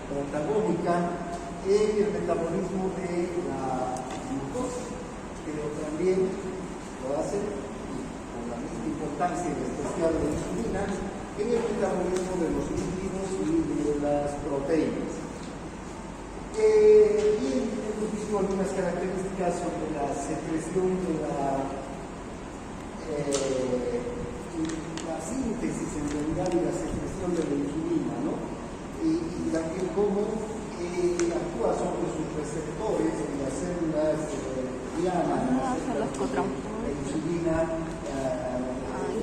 protagónica en el metabolismo de la glucosa, pero también lo hace con la misma importancia y especial de la insulina en el metabolismo de los lípidos y de las proteínas. Y hemos visto algunas características sobre la secreción de la síntesis en realidad y la secreción de la insulina, ¿no? Y también cómo actúa sobre sus receptores en las células diana, la insulina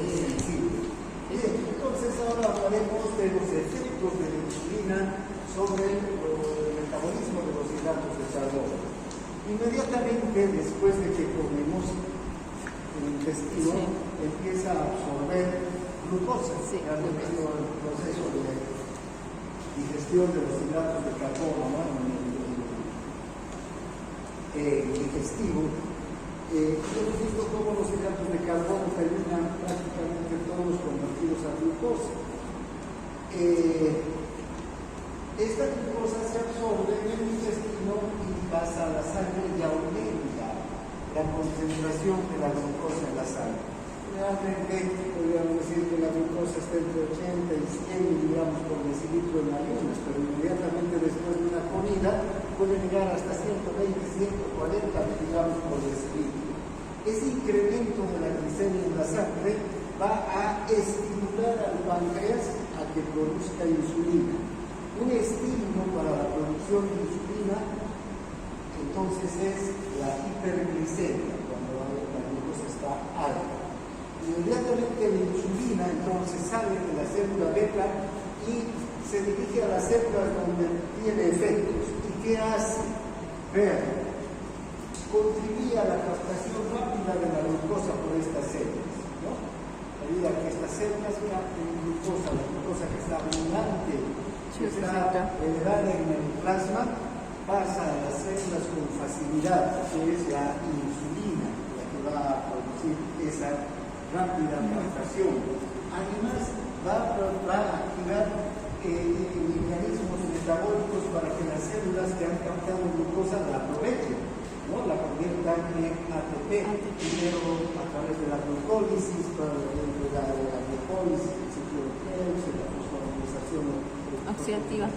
sensible. Bien, entonces ahora hablaremos de los efectos de la insulina sobre el metabolismo de los hidratos de carbono. Inmediatamente después de que comemos, el intestino empieza a absorber glucosa. Ya hemos visto el proceso de digestión de los hidratos de carbono, ¿no? Digestivo. Hemos visto cómo los hidratos de carbono terminan prácticamente todos convertidos a glucosa. Esta glucosa se absorbe en el intestino y pasa a la sangre y aumenta la concentración de la glucosa en la sangre. Realmente podríamos decir que la glucosa está entre 80 y 100 miligramos por decilitro en ayunas, pero inmediatamente después de una comida puede llegar hasta 120, 140 miligramos por decilitro. Ese incremento de la glicemia en la sangre va a estimular al páncreas a que produzca insulina. Un estímulo para la producción de insulina entonces es la hiperglicemia, cuando la glucosa está alta. Inmediatamente la insulina entonces sale de la célula beta y se dirige a las células donde tiene efectos. ¿Y qué hace? Vean, contribuye a la captación rápida de la glucosa por estas células, ¿no? A medida que estas células capten glucosa, la glucosa que está abundante, que está elevada en el plasma, pasa a las células con facilidad, que es la insulina, la que va a producir esa rápida captación. Además, va a activar mecanismos metabólicos para que las células que han captado glucosa la aprovechen, ¿no? La conviertan en ATP, primero a través de la glucólisis, de la glucólisis, el ciclo de Krebs, la fosforilación oxidativa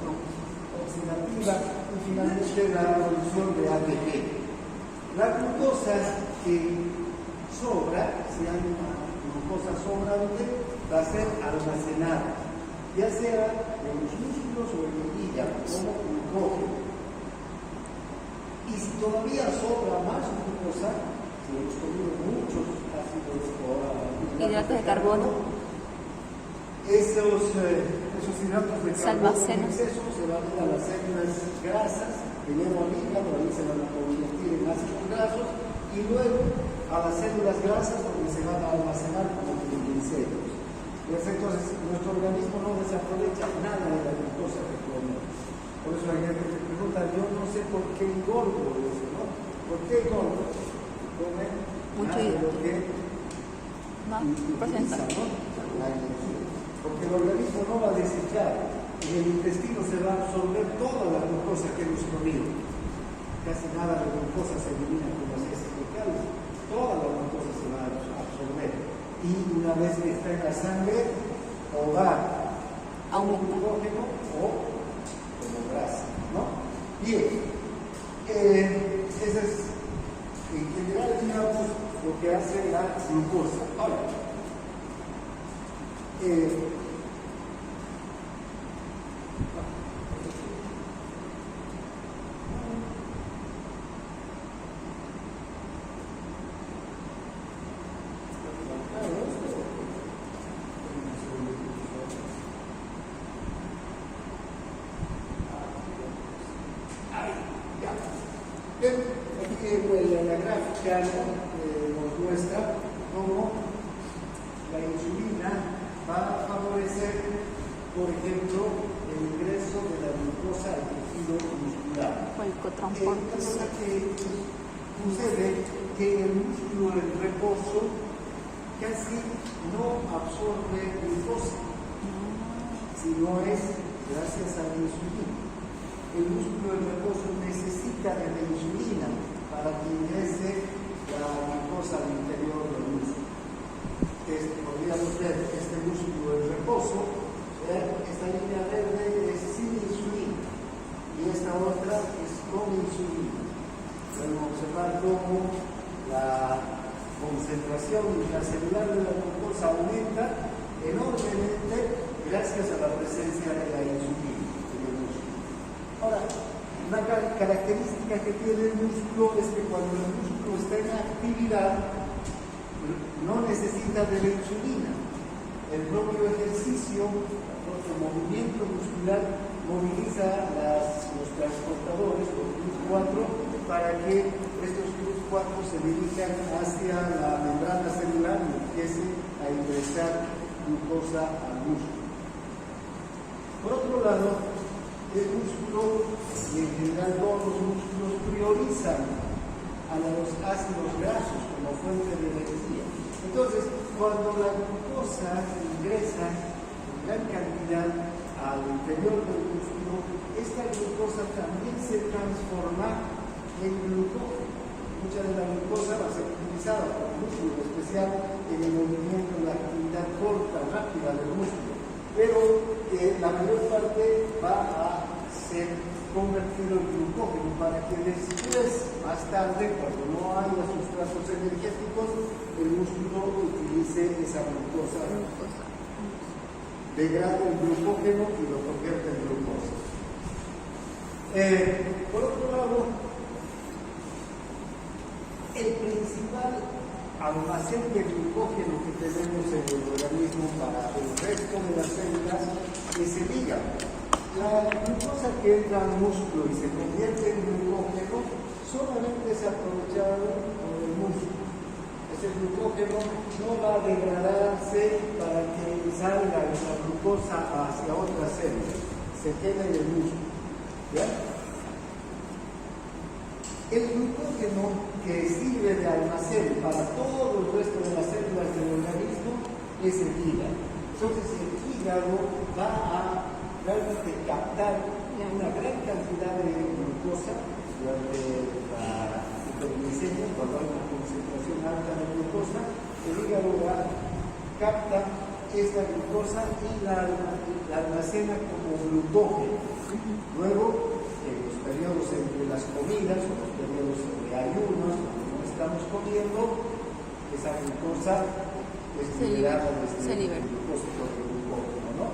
y finalmente la producción de ATP. La glucosa que sobra, si hay una glucosa sobrante, va a ser almacenada, ya sea en los músculos o en el hígado, como glucógeno. Y si todavía sobra más glucosa, si hemos comido muchos ácidos o hidratos de carbono, esos hidratos de carbono en exceso se van a las células grasas que llevan al hígado, ahí se van a convertir en ácidos grasos, y luego a las células grasas donde se van a almacenar como triglicéridos. Entonces, nuestro organismo no desaprovecha nada de la glucosa que comemos. Por eso hay gente que pregunta, yo no sé por qué engordo eso, ¿no? ¿Por qué engordo? Come mucho más de lo que utiliza, ¿no? La energía. Porque el organismo no va a desechar, en el intestino se va a absorber toda la glucosa que hemos comido. Casi nada de glucosa se elimina con las heces fecales, toda la glucosa se va a absorber. Y una vez que está en la sangre, o va como glucógeno o como grasa, ¿no? Bien, ese es en general, digamos, lo que hace la glucosa. Ahora, la gráfica nos muestra cómo la insulina va a favorecer, por ejemplo, el ingreso de la glucosa al tejido muscular. Una cosa que sucede que el músculo en reposo casi no absorbe glucosa, si no es gracias a la insulina. el músculo en reposo necesita de la insulina para que ingrese la glucosa al interior del músculo. Podríamos ver este músculo en reposo, esta línea verde es sin insulina y esta otra es con insulina. Podemos observar cómo la concentración intracelular de la glucosa aumenta enormemente gracias a la presencia de la insulina en el músculo. Ahora, una característica que tiene el músculo es que cuando el músculo está en actividad, no necesita de la insulina. El propio ejercicio, el propio movimiento muscular moviliza los transportadores, los GLUT4, para que estos GLUT4 se dirijan hacia la membrana celular y empiecen a ingresar glucosa al músculo. Por otro lado, el músculo, y en general todos los músculos, priorizan a los ácidos grasos como fuente de energía. Entonces, cuando la glucosa ingresa en gran cantidad al interior del músculo, esta glucosa también se transforma en glucógeno. Mucha de la glucosa va a ser utilizada por el músculo, en especial en el movimiento, en la actividad corta, rápida del músculo. Pero la mayor parte va a ser convertido en glucógeno para que después, más tarde, cuando no haya sustratos energéticos, el músculo utilice esa glucosa, degrada el glucógeno y lo convierte en glucosa. Por otro lado, el principal almacén de glucógeno que tenemos en el organismo para el resto de las células es el hígado. La glucosa que entra al músculo y se convierte en glucógeno solamente es aprovechado por el músculo. Ese glucógeno no va a degradarse para que salga esa glucosa hacia otras células, se queda en el músculo. ¿Ya? El glucógeno que sirve de almacén para todo el resto de las células del organismo es el hígado. Entonces el hígado va a realmente captar una gran cantidad de glucosa durante la hiperglicemia, cuando hay una concentración alta de glucosa, el hígado capta esta glucosa y la almacena como glucógeno. Luego, en los periodos entre las comidas o los periodos de ayunos, cuando no estamos comiendo, esa glucosa es liberada desde el depósito de glucógeno, ¿no?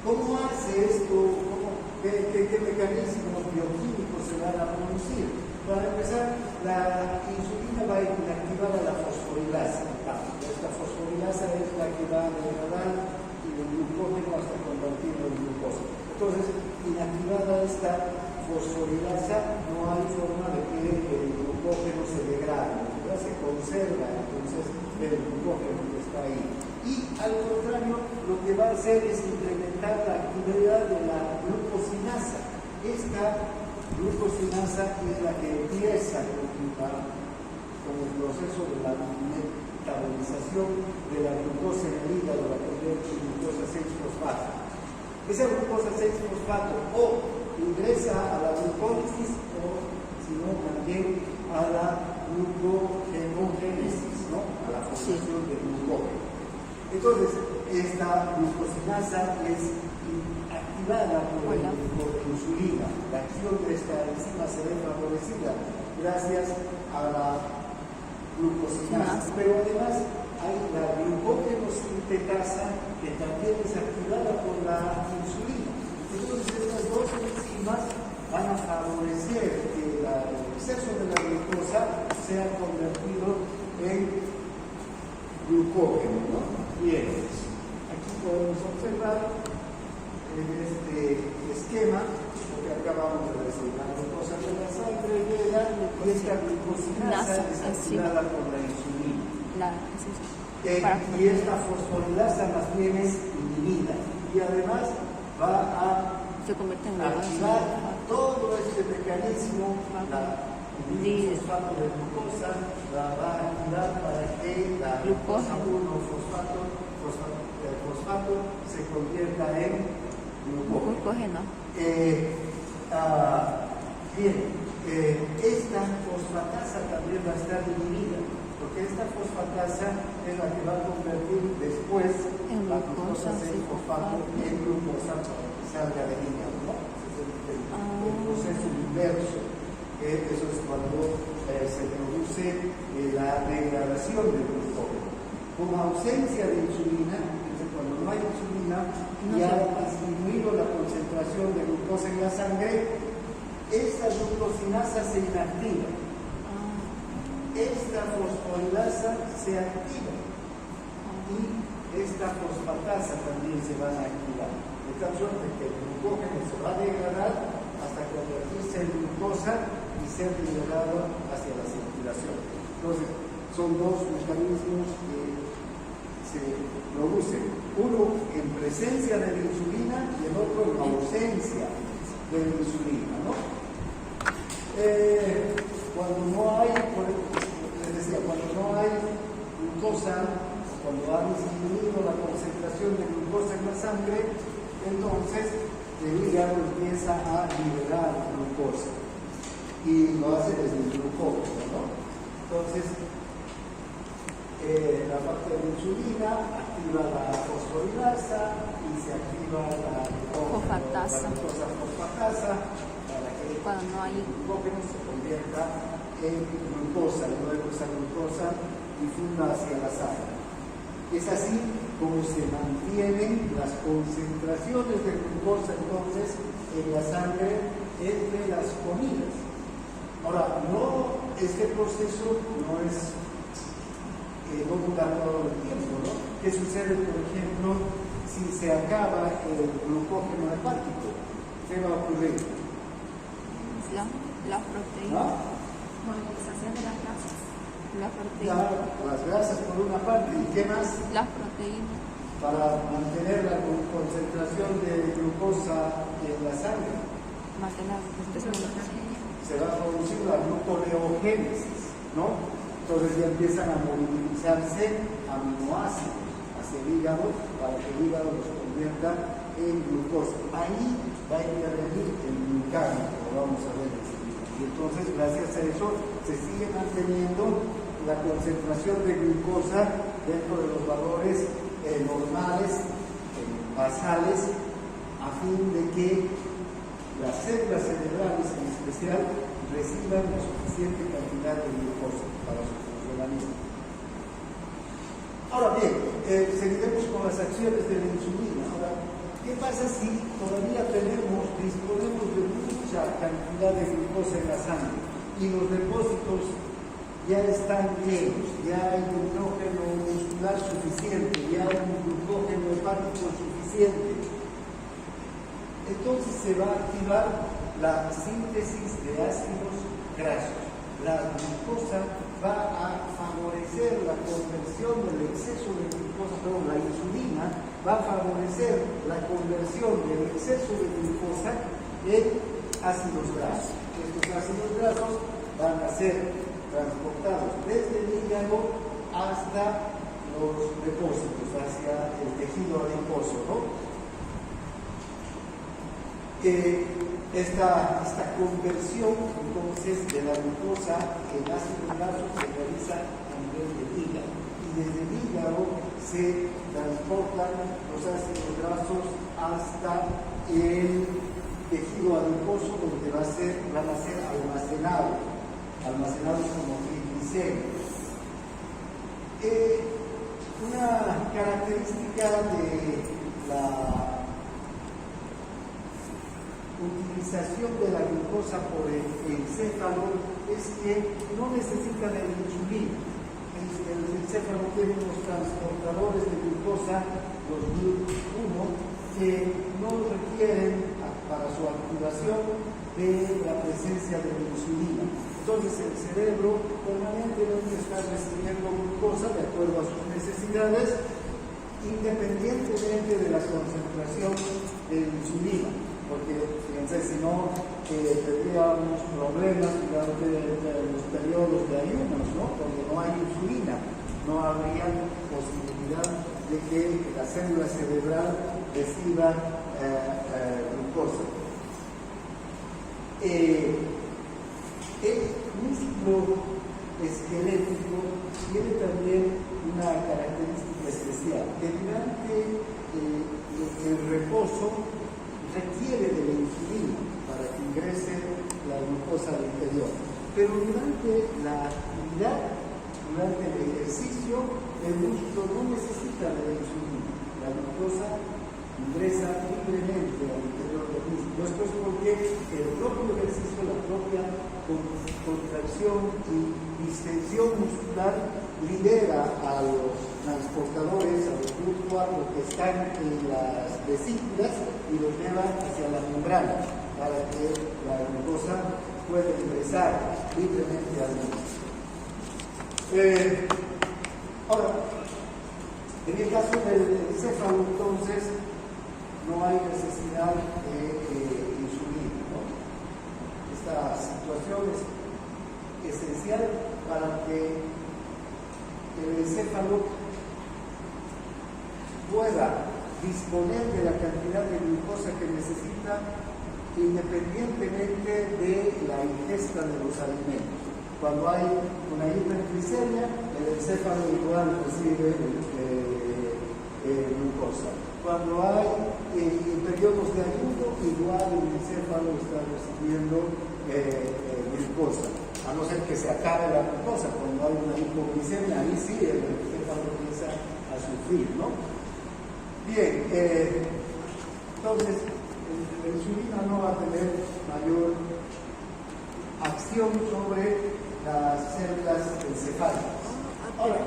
¿Cómo hace esto? ¿Qué mecanismos bioquímicos se van a producir? Para empezar, la insulina va a inactivar a la fosforilasa. Esta fosforilasa es la que va a degradar el glucógeno hasta convertirlo en glucosa. Entonces, inactivada esta fosforilasa, no hay forma de que el glucógeno se degrade, se conserva entonces el glucógeno que está ahí. Y al contrario, lo que va a hacer es incrementar la actividad de la glucosinasa. Esta glucosinasa es la que empieza con el proceso de la metabolización de la glucosa en el hígado, la convierte en glucosa 6-fosfato. Esa glucosa 6-fosfato o ingresa a la glucólisis o, si no, también a la glucogenogénesis, ¿no? A la formación de glucógeno. Entonces, esta glucosinasa es activada por la insulina. La acción de esta enzima se ve favorecida gracias a la glucosinasa. Pero además hay la glucógeno sintetasa que también es activada por la insulina. Entonces, estas dos enzimas van a favorecer que el exceso de la glucosa sea convertido en glucógeno, ¿no? Bien, aquí podemos observar en este esquema lo que acabamos de decir. La glucosa de la sangre llega y esta glucosinasa es activada por la insulina. Y esta fosforilasa más bien es inhibida. Y además va a activar todo este mecanismo, el fosfato de glucosa, la va a activar para que la glucosa 1 fosfato se convierta en Glucógeno. Esta fosfatasa también va a estar dividida, porque esta fosfatasa es la que va a convertir después en la glucosa 6-fosfato en glucosa para que salga del hígado, ¿no? Ese es el proceso inverso. Eso es cuando se produce la degradación del glucógeno. Con ausencia de insulina, cuando no hay insulina y ha disminuido la concentración de glucosa en la sangre, esta glucosinasa se inactiva. Esta fosforilasa se activa y esta fosfatasa también se van a activar. De tal suerte que el glucógeno se va a degradar hasta convertirse en glucosa y ser liberado hacia la circulación. Entonces, son dos mecanismos que se producen, uno en presencia de la insulina y el otro en ausencia de la insulina, ¿no? Cuando no hay, les decía, cuando no hay glucosa, cuando ha disminuido la concentración de glucosa en la sangre, entonces el hígado empieza a liberar glucosa y lo hace desde el glucógeno, ¿no? Entonces, la parte de la insulina activa la fosforilasa y se activa la glucosa fosfatasa para que cuando no hay el glucógeno se convierta en glucosa y luego esa glucosa difunda hacia la sangre. Es así como se mantienen las concentraciones de glucosa entonces en la sangre entre las comidas. Ahora, este proceso no es no dura todo el tiempo, ¿no? ¿Qué sucede, por ejemplo, si se acaba el glucógeno hepático? ¿Qué va a ocurrir? Las proteínas. Movilización de las grasas. Las proteínas. Las grasas por una parte, ¿y qué más? Las proteínas. Para mantener la concentración de glucosa en la sangre. Se va a producir la gluconeogénesis, ¿no? Entonces ya empiezan a movilizarse aminoácidos hacia el hígado para que el hígado los convierta en glucosa. Ahí va a intervenir el glucágeno, lo vamos a ver enseguida. Y entonces, gracias a eso, se sigue manteniendo la concentración de glucosa dentro de los valores normales, basales, a fin de que las células cerebrales en especial reciban la suficiente cantidad de glucosa para su funcionamiento. Ahora bien, seguiremos con las acciones de la insulina. Ahora, ¿qué pasa si todavía disponemos de mucha cantidad de glucosa en la sangre y los depósitos ya están llenos, ya hay glucógeno muscular suficiente, ya hay un glucógeno hepático suficiente? Entonces se va a activar la síntesis de ácidos grasos. La glucosa va a favorecer la conversión del exceso de glucosa, perdón, la insulina va a favorecer la conversión del exceso de glucosa en ácidos grasos. Estos ácidos grasos van a ser transportados desde el hígado hasta los depósitos, hacia el tejido adiposo, ¿no? Esta conversión entonces de la glucosa en ácidos grasos se realiza a nivel del hígado y desde el hígado se transportan los ácidos grasos hasta el tejido adiposo donde van a ser almacenados como triglicéridos. Una característica de la utilización de la glucosa por el encéfalo es que no necesita de la insulina. El encéfalo tiene unos transportadores de glucosa, los GLUT1, que no requieren para su activación de la presencia de la insulina. Entonces el cerebro permanentemente está recibiendo glucosa de acuerdo a sus necesidades, independientemente de la concentración de la insulina. Porque, fíjense, si no, tendríamos problemas durante los periodos de ayunos, ¿no? Donde no hay insulina, no habría posibilidad de que la célula cerebral reciba glucosa. El músculo esquelético tiene también una característica especial, que durante el reposo requiere de la insulina para que ingrese la glucosa al interior, pero durante la actividad, durante el ejercicio, el músculo no necesita de la insulina. La glucosa ingresa libremente al interior del músculo. Esto es porque el propio ejercicio, la propia contracción y distensión muscular libera a los transportadores, a los GLUT4 que están en las vesículas y los lleva hacia la membrana para que la glucosa pueda ingresar libremente al músculo. Ahora, en el caso del encéfalo, entonces, no hay necesidad de insulina, ¿no? Esta situación es esencial para que el encéfalo pueda disponer de la cantidad de glucosa que necesita independientemente de la ingesta de los alimentos. Cuando hay una hiperglicemia, el encéfalo igual recibe glucosa. Cuando hay periodos de ayuno, igual el encéfalo está recibiendo glucosa, a no ser que se acabe la glucosa. Cuando hay una hipoglicemia, ahí sí el encéfalo empieza a sufrir, ¿no? Bien, entonces la insulina no va a tener mayor acción sobre las células encefálicas. Ahora,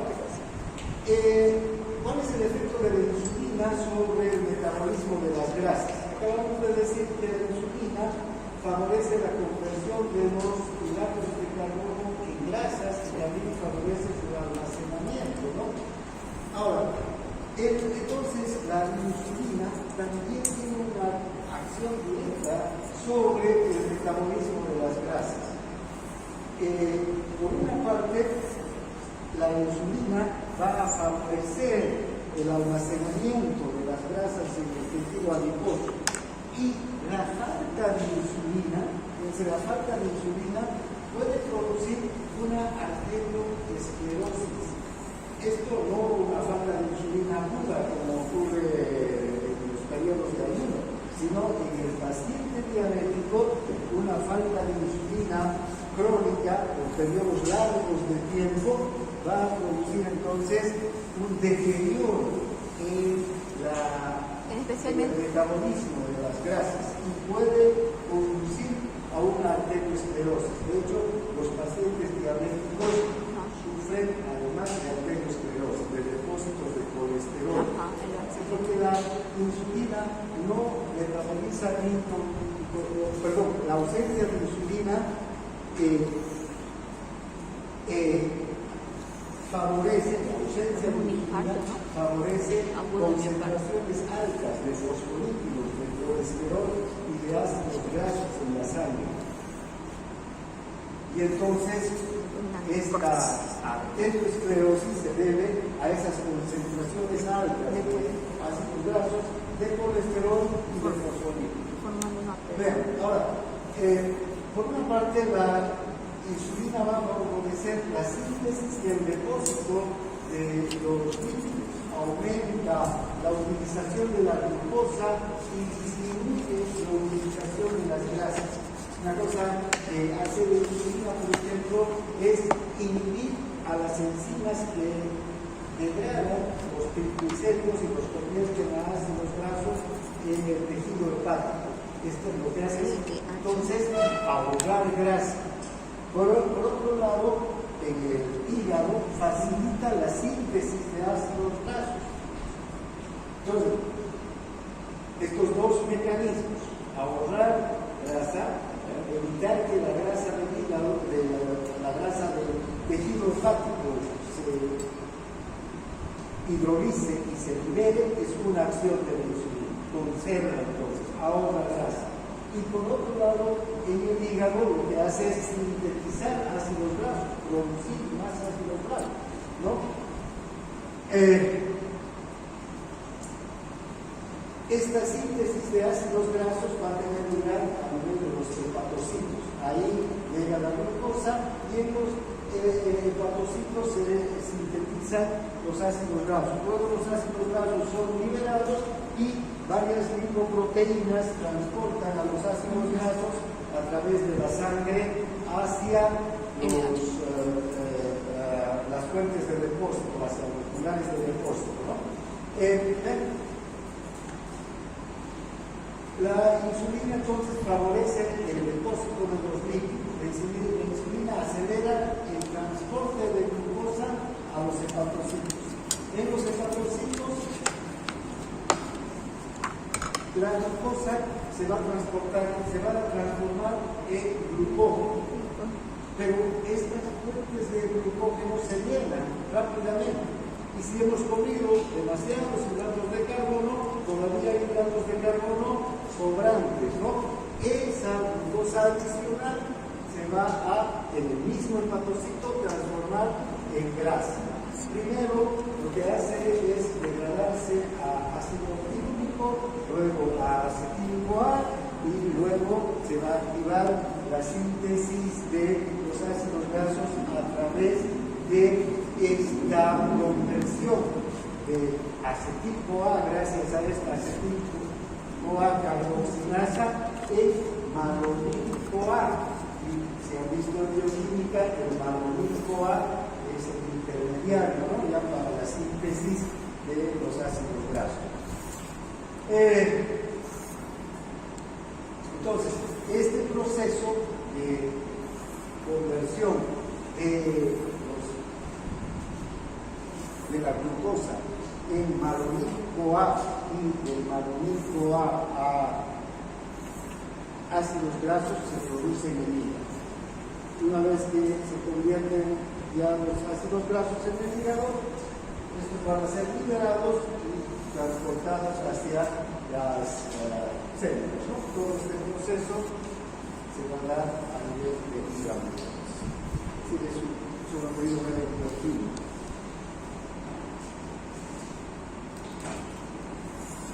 ¿cuál es el efecto de la insulina sobre el metabolismo de las grasas? Acabamos de decir que la insulina favorece la conversión de los hidratos de carbono en grasas y también favorece su almacenamiento, ¿no? Ahora, entonces la insulina también tiene una acción directa sobre el metabolismo de las grasas. Por una parte, la insulina va a favorecer el almacenamiento de las grasas en el tejido adiposo y la falta de insulina puede producir una arteriosclerosis. Esto no una falta de insulina aguda como ocurre en los periodos de ayuno, sino en el paciente diabético una falta de insulina crónica por periodos largos de tiempo va a producir entonces un deterioro en el metabolismo de las grasas y puede conducir a una arteriosclerosis. De hecho, los pacientes diabéticos sufren además de arteriosclerosis, de depósitos de colesterol, porque la insulina no metaboliza la ausencia de insulina favorece concentraciones altas de fosfolípidos, de colesterol y de ácidos grasos en la sangre. Y entonces esta arteriosclerosis se debe a esas concentraciones altas de ácidos grasos, de colesterol y de fosfolípidos. Vean, ahora, por una parte la insulina va a favorecer la síntesis y el depósito de los lípidos, aumenta la utilización de la glucosa y disminuye la utilización de las grasas. Una cosa que hace la insulina, por ejemplo, es inhibir a las enzimas que degradan los triglicéridos y los convierten a ácidos grasos en el tejido hepático. Esto es lo que hace entonces ahorrar grasa. Por otro lado, en el hígado facilita la síntesis de ácidos grasos. Entonces, estos dos mecanismos, ahorrar grasa, evitar que la grasa del hígado, la grasa del tejido hepático se hidrolice y se libere, es una acción de la insulina. Conserva entonces, ahorra grasa. Y por otro lado, en el hígado lo que hace es sintetizar ácidos grasos, producir más ácidos grasos, ¿no? Esta síntesis de ácidos grasos va a tener lugar a nivel de los hepatocitos. Ahí llega la glucosa y en los hepatocitos se sintetizan los ácidos grasos. Luego los ácidos grasos son liberados y varias lipoproteínas transportan a los ácidos grasos a través de la sangre hacia las fuentes de depósito, hacia los lugares de depósito, ¿no? La insulina entonces favorece el depósito de los lípidos. La insulina acelera el transporte de glucosa a los hepatocitos. En los hepatocitos, la glucosa se va a transformar en glucógeno. Pero estas fuentes de glucógeno se llenan rápidamente. Y si hemos comido demasiados hidratos de carbono, todavía hay hidratos de carbono sobrantes, ¿no? Esa glucosa adicional se va a, en el mismo hepatocito, transformar en grasa. Primero, lo que hace es degradarse a ácido pirúvico, luego a acetílico A, y luego se va a activar la síntesis de los ácidos grasos a través de esta conversión de acetílico A, gracias a esta acetílico A carboxilasa, en malonilco A. Y se ha visto en bioquímica, el malonilco A es el intermediario, ¿no? Ya para la síntesis de los ácidos grasos. Entonces, este proceso de conversión de la glucosa en malonilco A y del malonilco A ácidos grasos se produce en el hígado. Una vez que se convierten ya los ácidos grasos en el hígado, estos van a ser liberados y transportados hacia las células, ¿no? Todo este proceso se va a dar a nivel de hígado. Así que es un apellido electroquímico.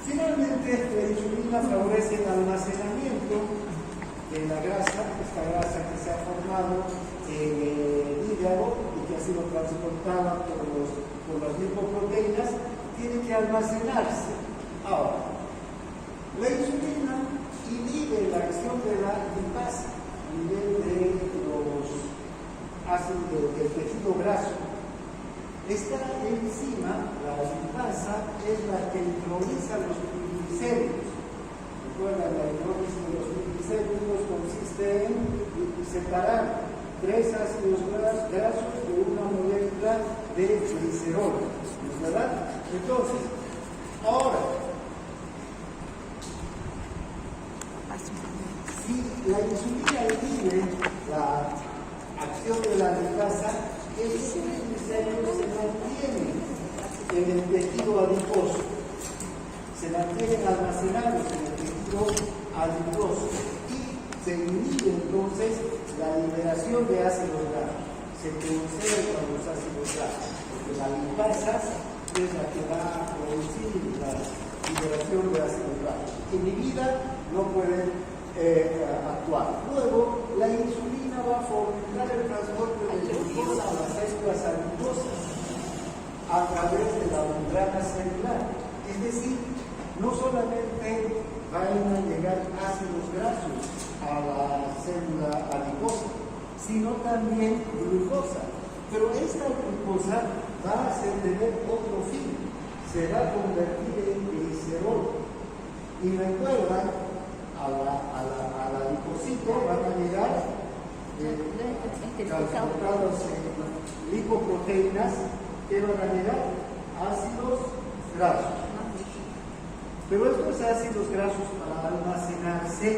Finalmente, la insulina favorece el almacenamiento de la grasa, esta grasa que se ha formado en el hígado y que ha sido transportada por las lipoproteínas, tiene que almacenarse. Ahora, la insulina inhibe la acción de la lipasa a nivel de los ácidos del tejido graso. Esta enzima, la lipasa, es la que hidroliza los triglicéridos. Recuerda, la hidrólisis de los triglicéridos consiste en separar 3 ácidos grasos de una molécula de glicerol. ¿No es verdad? Entonces, ahora, si la insulina inhibe la acción de la lipasa, esos triglicéridos se mantienen en el tejido adiposo, se mantienen almacenados en el tejido adiposo y se inhibe entonces la liberación de ácidos grasos, se conservan los ácidos grasos, porque la lipasa es la que va a producir la liberación de ácidos grasos. Inhibida no pueden actuar. Luego, la insulina va a fomentar el transporte de glucosa a las células adiposas a través de la membrana celular. Es decir, no solamente van a llegar ácidos grasos a la célula adiposa, sino también glucosa. Pero esta glucosa va a tener otro fin, se va a convertir en glicerol. Y recuerdan, a la adipocito van a llegar transportados en lipoproteínas que van a llegar ácidos grasos. Pero estos ácidos grasos, para almacenarse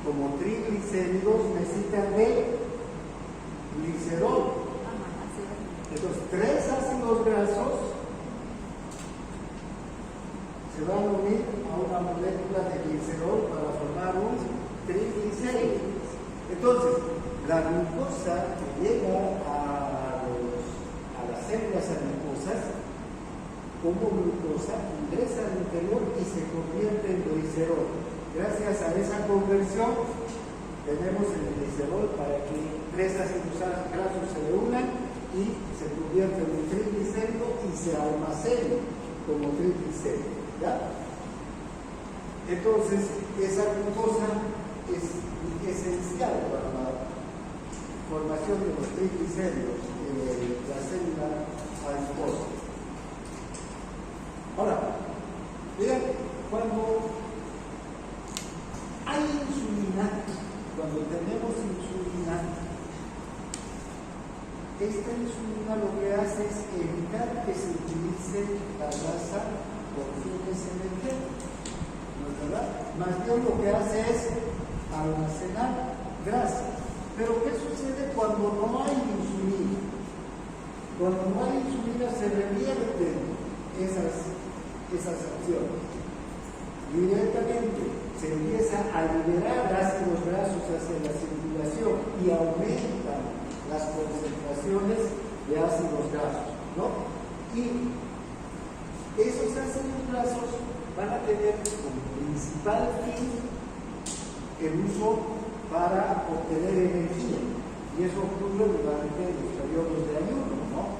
como triglicéridos, necesitan de glicerol. Entonces, 3 ácidos grasos se van a unir a una molécula de glicerol para formar un triglicérido. Entonces, la glucosa que llega a las células adiposas como glucosa, ingresa al interior y se convierte en glicerol. Gracias a esa conversión tenemos el glicerol para que tres ácidos grasos se reúnan y se convierta en un triglicérido y se almacene como triglicérido. ¿Ya? Entonces, esa glucosa es esencial para la formación de los triglicéridos de la célula adiposa. Ahora, vean, cuando hay insulina, cuando tenemos insulina, esta insulina lo que hace es evitar que se utilice la grasa por fines energéticos, ¿no es verdad? Más bien lo que hace es almacenar grasa. Pero ¿qué sucede cuando no hay insulina? Cuando no hay insulina se revierten esas acciones. Directamente se empieza a liberar ácidos grasos hacia la circulación y aumentan las concentraciones de ácidos grasos, ¿no? Y esos ácidos grasos van a tener como principal fin el uso para obtener energía, y eso ocurre durante los periodos de ayuno, ¿no?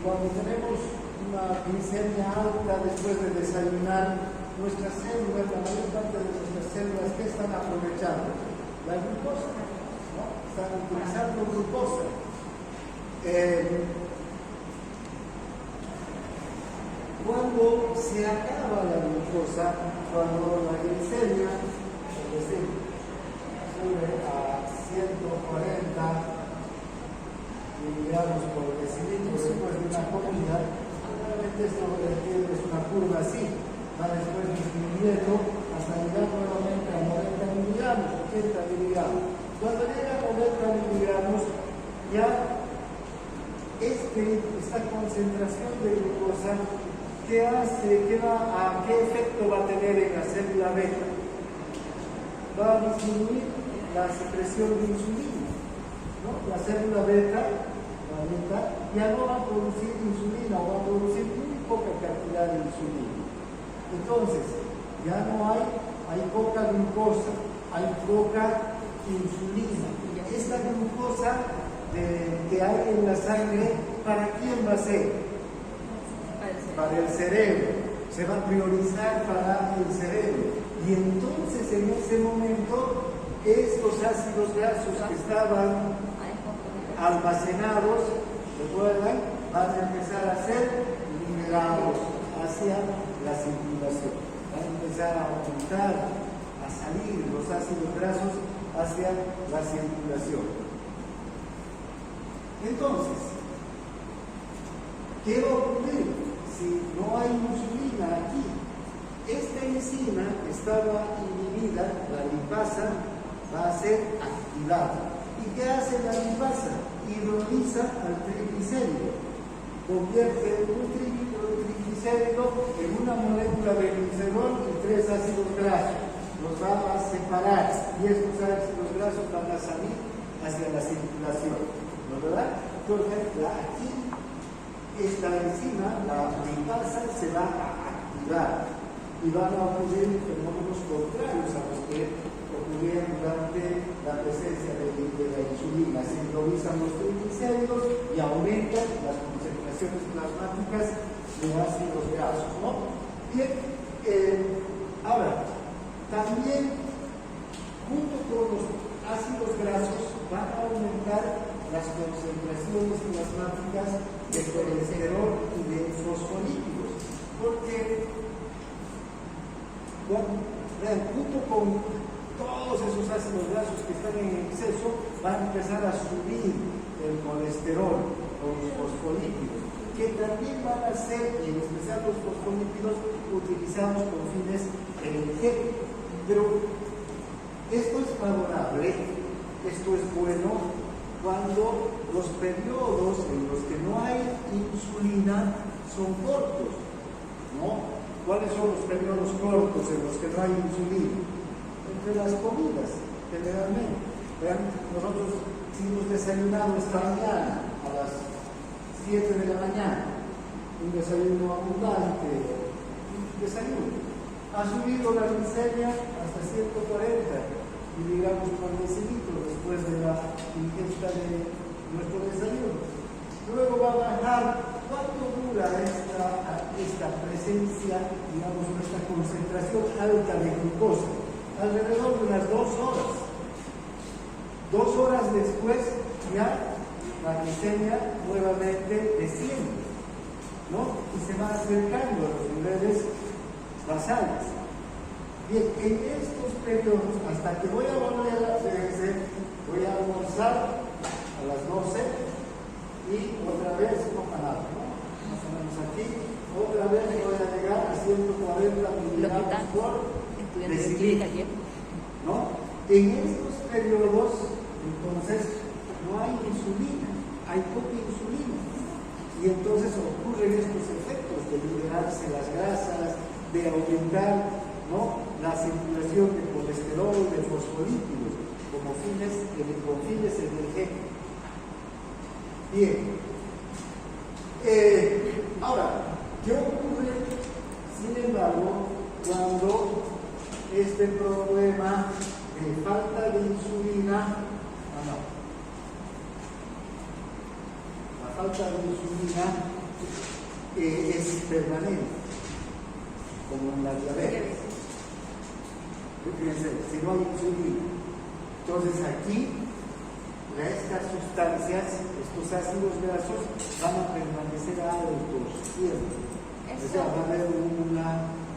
Cuando tenemos una glicemia alta después de desayunar, nuestras células, la mayor parte de nuestras células, ¿qué están aprovechando? La glucosa, ¿no? Están utilizando glucosa. Cuando se acaba la glucosa, cuando la glicemia, es decir, sube a 140 miligramos por decilitro después de una comida, generalmente esto es una curva así, va después disminuyendo hasta llegar nuevamente a 90 miligramos, 80 miligramos. Cuando llega a 90 miligramos, ya esta concentración de glucosa, ¿qué hace? ¿Qué efecto va a tener en la célula beta? Va a disminuir la secreción de insulina, ¿no? La célula beta ya no va a producir insulina, o va a producir muy poca cantidad de insulina. Entonces, ya no hay poca glucosa, hay poca insulina. Esta glucosa que hay en la sangre, ¿para quién va a ser? Para el cerebro. Se va a priorizar para el cerebro. Y entonces, en ese momento, estos ácidos grasos que estaban almacenados, recuerdan, van a empezar a ser liberados hacia la circulación. Van a empezar a aumentar, a salir los ácidos grasos hacia la circulación. Entonces, ¿qué va a ocurrir si no hay insulina aquí? Esta enzima que estaba inhibida, la lipasa, va a ser activada. ¿Y qué hace la lipasa? Hidroliza al triglicérido, convierte un triglicérido en una molécula de glicerol y tres ácidos grasos. Los va a separar y estos ácidos grasos van a salir hacia la circulación, ¿no es verdad? Entonces, aquí esta enzima, la lipasa, se va a activar y van a ocurrir fenómenos contrarios a los que ocurrían durante la presencia de la insulina. Se hidrolizan los triglicéridos y aumentan las concentraciones plasmáticas de ácidos grasos, ¿no? Bien, ahora, también junto con los ácidos grasos van a aumentar las concentraciones plasmáticas de colesterol y de fosfolípidos, porque junto con todos esos ácidos grasos que están en exceso, van a empezar a subir el colesterol o los fosfolípidos, que también van a ser, y en especial los fosfolípidos, utilizados con fines energéticos. Pero esto es favorable, esto es bueno, cuando los periodos en los que no hay insulina son cortos, ¿no? ¿Cuáles son los periodos cortos en los que no hay insulina? Entre las comidas, generalmente. Vean, nosotros hemos desayunado esta mañana a las 7 de la mañana. un desayuno abundante, un desayuno. Ha subido la glicemia hasta 140 miligramos por decilitro después de la ingesta de nuestro desayuno. Luego va a bajar. ¿Cuánto dura esta presencia, digamos, nuestra concentración alta de glucosa? Alrededor de unas 2 horas. 2 horas después ya la glicemia nuevamente desciende, ¿no? Y se va acercando a los niveles basales. Bien, en estos periodos, hasta que voy a volver a voy a almorzar a las 12 y otra vez no nada, ¿no? Más o menos aquí, otra vez voy a llegar a 140 miligramos por decilitro, ¿no? En estos periodos, entonces, no hay insulina, hay poca insulina. Y entonces ocurren estos efectos de liberarse las grasas, de aumentar, ¿no?, la circulación de colesterol, de fosfolípidos, con fines energéticos. Bien. Ahora, ¿qué ocurre, sin embargo, cuando este problema de falta de insulina, la falta de insulina es permanente, como en la diabetes? Fíjense, si no hay insulina, entonces aquí estas sustancias, estos ácidos grasos, van a permanecer altos siempre. O sea, va a haber un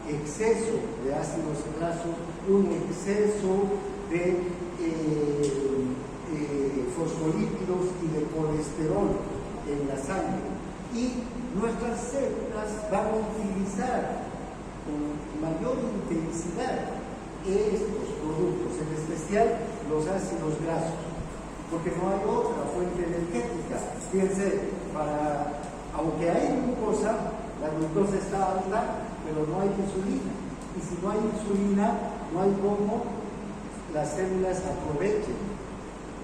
exceso de ácidos grasos, un exceso de fosfolípidos y de colesterol en la sangre. Y nuestras células van a utilizar con mayor intensidad estos productos, en especial los ácidos grasos, porque no hay otra fuente energética. Fíjense, aunque hay glucosa, la glucosa está alta, pero no hay insulina. Y si no hay insulina, no hay cómo las células aprovechen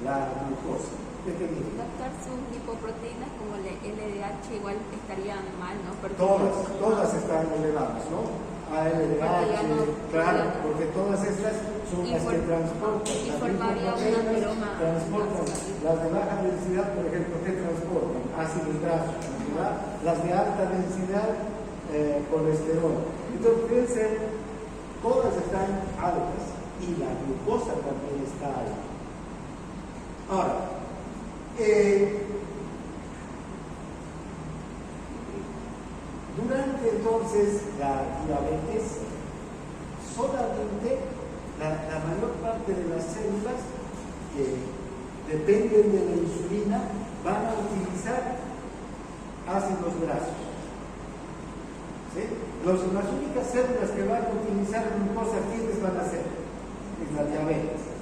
la glucosa. Doctor, sus lipoproteínas como el LDH igual estarían mal, ¿no? Porque todas están elevadas, ¿no? LDH, claro, porque todas estas son las que transportan. Y formaría una aroma. Transportan. Las de baja densidad, por ejemplo, ¿qué transportan? Ácidos grasos, ¿verdad? Las de alta densidad, colesterol. Entonces, fíjense, todas están altas y la glucosa también está alta. Ahora, durante entonces la diabetes, solamente la mayor parte de las células que dependen de la insulina van a utilizar ácidos grasos. ¿Sí? Las únicas células que van a utilizar glucosa, ¿quiénes van a ser? Es la diabetes.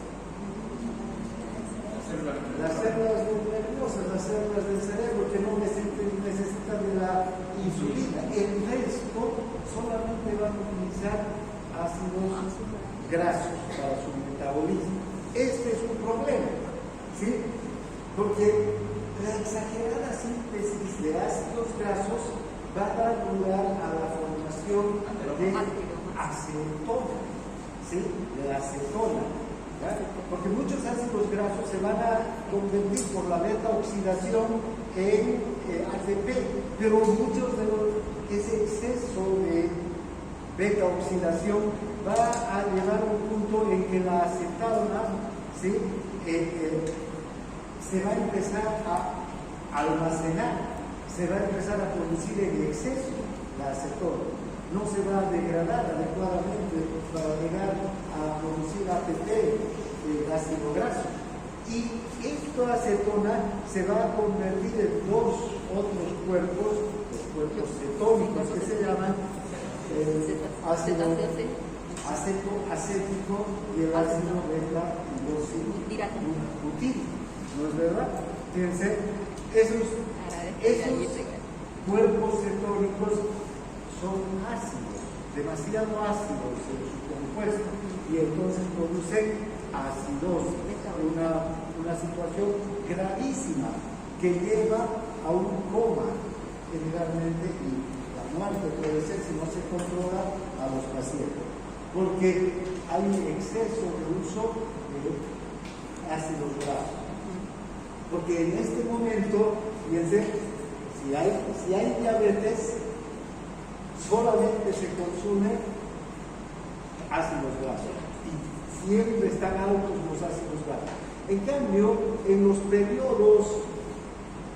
Las células nerviosas, las células del cerebro que no necesitan de la insulina. El resto solamente van a utilizar ácidos grasos para su metabolismo. Este es un problema, ¿sí? Porque la exagerada síntesis de ácidos grasos va a dar lugar a la formación de acetona, ¿sí? De acetona. Porque muchos ácidos grasos se van a convertir por la beta oxidación en ATP, pero muchos de ese exceso de beta oxidación va a llevar a un punto en que la acetona, ¿sí?, se va a empezar a almacenar, se va a empezar a producir en exceso la acetona. No se va a degradar adecuadamente para llegar a producir ATP, ácido graso. Y esta acetona se va a convertir en dos otros cuerpos, los cuerpos cetónicos, que se llaman ácido acético y el ácido beta-hidroxibutírico. ¿No es verdad? Fíjense, esos cuerpos cetónicos son ácidos, demasiado ácidos en su compuesto, y entonces producen acidosis, una situación gravísima que lleva a un coma generalmente y porque hay exceso de uso de ácidos grasos. Porque en este momento, fíjense, si hay diabetes, solamente se consume ácidos grasos y siempre están altos los ácidos grasos. En cambio, en los periodos,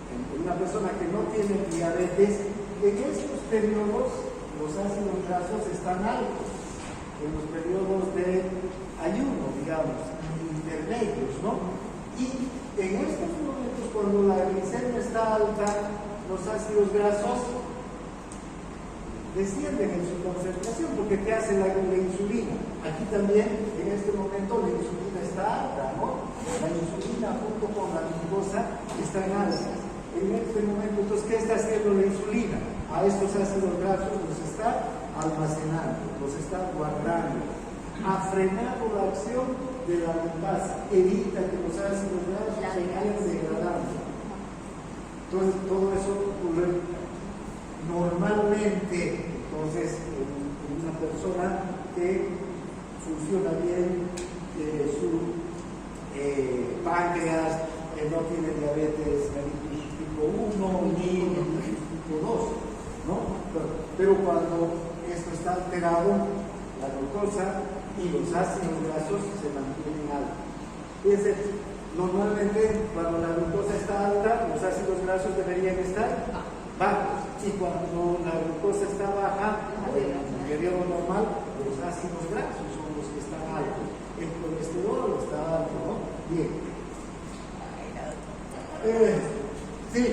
en una persona que no tiene diabetes, en estos periodos los ácidos grasos están altos, en los periodos de ayuno, digamos, intermedios, ¿no? Y en estos momentos, cuando la glicemia está alta, los ácidos grasos descienden en su concentración, porque ¿qué hace la insulina? Aquí también, en este momento, la insulina está alta, ¿no? La insulina junto con la glucosa están altas. En este momento, entonces, ¿qué está haciendo la insulina? A estos ácidos grasos los está almacenando, los está guardando. Ha frenado la acción de la lipasa, evita que los ácidos grasos se vayan degradando. Entonces, todo eso ocurre normalmente. Entonces, en una persona que funciona bien su páncreas, no tiene diabetes mellitus tipo 1 ni tipo 2, ¿no? Pero cuando esto está alterado, la glucosa y los ácidos grasos se mantienen altos. Fíjense, normalmente cuando la glucosa está alta, los ácidos grasos deberían estar bajos. Y cuando la glucosa está baja, en el periodo normal, los ácidos grasos son los que están altos. El colesterol está alto, ¿no? Bien. Sí.